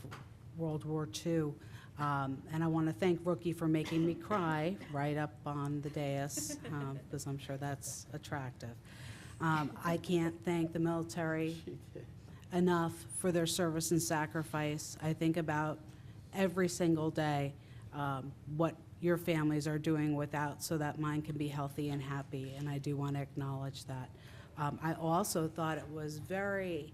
World War II. And I want to thank Rookie for making me cry right up on the dais, because I'm sure that's attractive. I can't thank the military enough for their service and sacrifice. I think about every single day what your families are doing without, so that mine can be healthy and happy, and I do want to acknowledge that. I also thought it was very,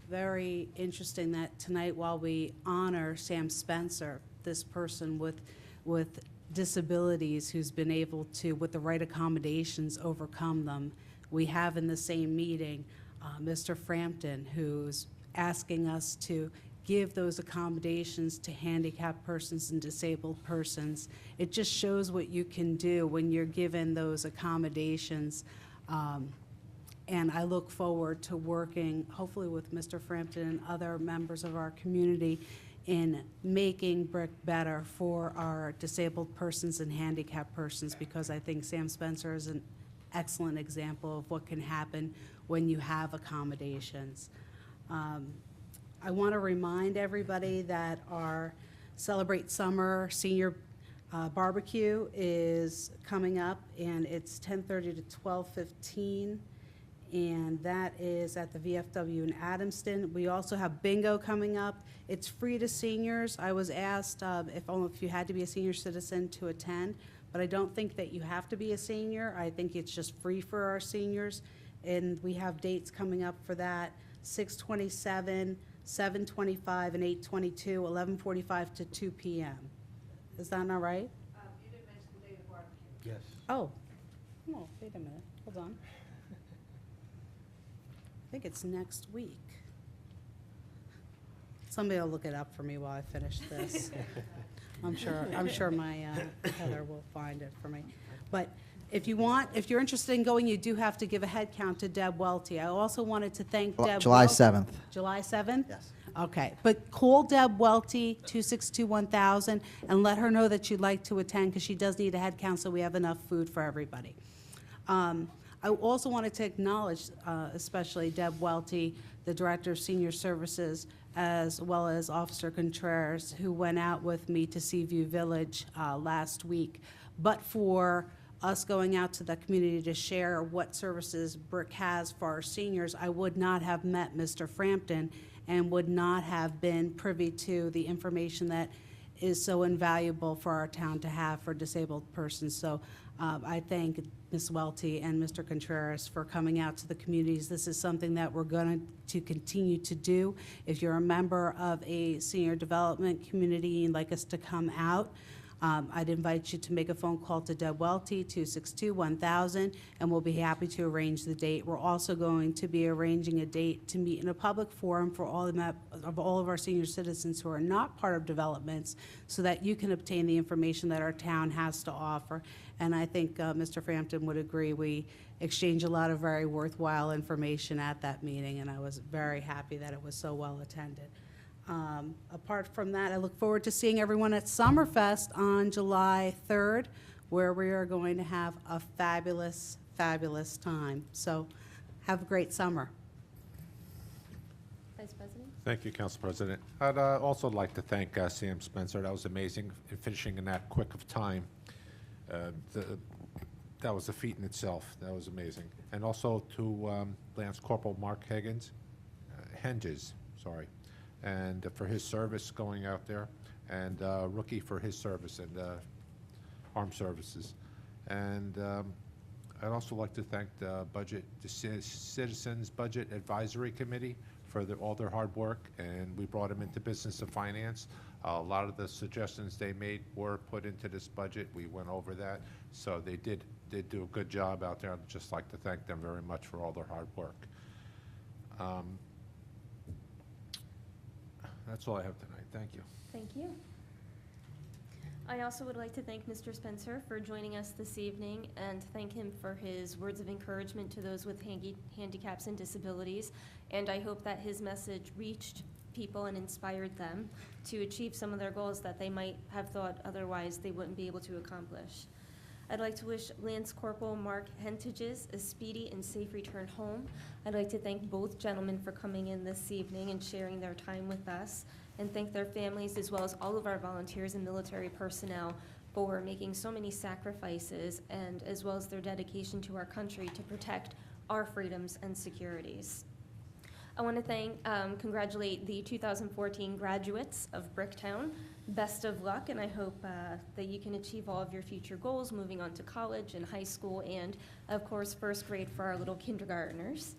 very interesting that tonight, while we honor Sam Spencer, this person with disabilities who's been able to, with the right accommodations, overcome them. We have in the same meeting Mr. Frampton, who's asking us to give those accommodations to handicapped persons and disabled persons. It just shows what you can do when you're given those accommodations. And I look forward to working, hopefully with Mr. Frampton and other members of our community, in making Brick better for our disabled persons and handicapped persons, because I think Sam Spencer is an excellent example of what can happen when you have accommodations. I want to remind everybody that our Celebrate Summer Senior Barbecue is coming up, and it's 10:30 to 12:15. And that is at the VFW in Adamston. We also have bingo coming up. It's free to seniors. I was asked if you had to be a senior citizen to attend, but I don't think that you have to be a senior. I think it's just free for our seniors. And we have dates coming up for that: 6/27, 7/25, and 8/22, 11:45 to 2 p.m. Is that not right? You didn't mention the day of the barbecue. Yes. Oh, wait a minute. Hold on. I think it's next week. Somebody will look it up for me while I finish this. I'm sure my Heather will find it for me. But if you're interested in going, you do have to give a head count to Deb Welty. I also wanted to thank Deb. July 7th. July 7th? Yes. Okay, but call Deb Welty, 262-1000, and let her know that you'd like to attend, because she does need a head count so we have enough food for everybody. I also wanted to acknowledge especially Deb Welty, the Director of Senior Services, as well as Officer Contreras, who went out with me to Seaview Village last week. But for us going out to the community to share what services Brick has for our seniors, I would not have met Mr. Frampton and would not have been privy to the information that is so invaluable for our town to have for disabled persons. So I thank Ms. Welty and Mr. Contreras for coming out to the communities. This is something that we're going to continue to do. If you're a member of a senior development community and you'd like us to come out, I'd invite you to make a phone call to Deb Welty, 262-1000, and we'll be happy to arrange the date. We're also going to be arranging a date to meet in a public forum for all of our senior citizens who are not part of developments, so that you can obtain the information that our town has to offer. And I think Mr. Frampton would agree. We exchanged a lot of very worthwhile information at that meeting, and I was very happy that it was so well attended. Apart from that, I look forward to seeing everyone at Summerfest on July 3rd, where we are going to have a fabulous, fabulous time. So have a great summer. Vice President? Thank you, Council President. I'd also like to thank Sam Spencer. That was amazing in finishing in that quick of time. That was a feat in itself. That was amazing. And also to Lance Corporal Mark Henges, sorry, and for his service going out there, and Rookie for his service and armed services. And I'd also like to thank the Citizens Budget Advisory Committee for all their hard work, and we brought them into business and finance. A lot of the suggestions they made were put into this budget. We went over that, so they did do a good job out there. I'd just like to thank them very much for all their hard work. That's all I have tonight. Thank you. Thank you. I also would like to thank Mr. Spencer for joining us this evening, and thank him for his words of encouragement to those with handicaps and disabilities. And I hope that his message reached people and inspired them to achieve some of their goals that they might have thought otherwise they wouldn't be able to accomplish. I'd like to wish Lance Corporal Mark Hentages a speedy and safe return home. I'd like to thank both gentlemen for coming in this evening and sharing their time with us, and thank their families as well as all of our volunteers and military personnel for making so many sacrifices, and as well as their dedication to our country to protect our freedoms and securities. I want to congratulate the 2014 graduates of Bricktown. Best of luck, and I hope that you can achieve all of your future goals moving on to college and high school, and of course first grade for our little kindergartners.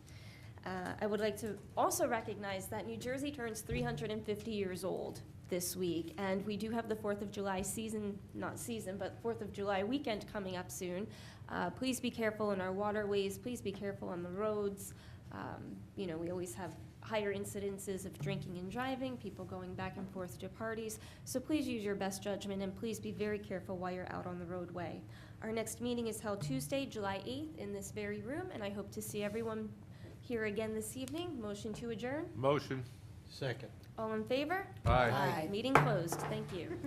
I would like to also recognize that New Jersey turns 350 years old this week. And we do have the 4th of July not season, but 4th of July weekend coming up soon. Please be careful in our waterways. Please be careful on the roads. We always have higher incidences of drinking and driving, people going back and forth to parties. So please use your best judgment and please be very careful while you're out on the roadway. Our next meeting is held Tuesday, July 8th in this very room, and I hope to see everyone here again this evening. Motion to adjourn. Motion. Second. All in favor? Aye. Meeting closed. Thank you.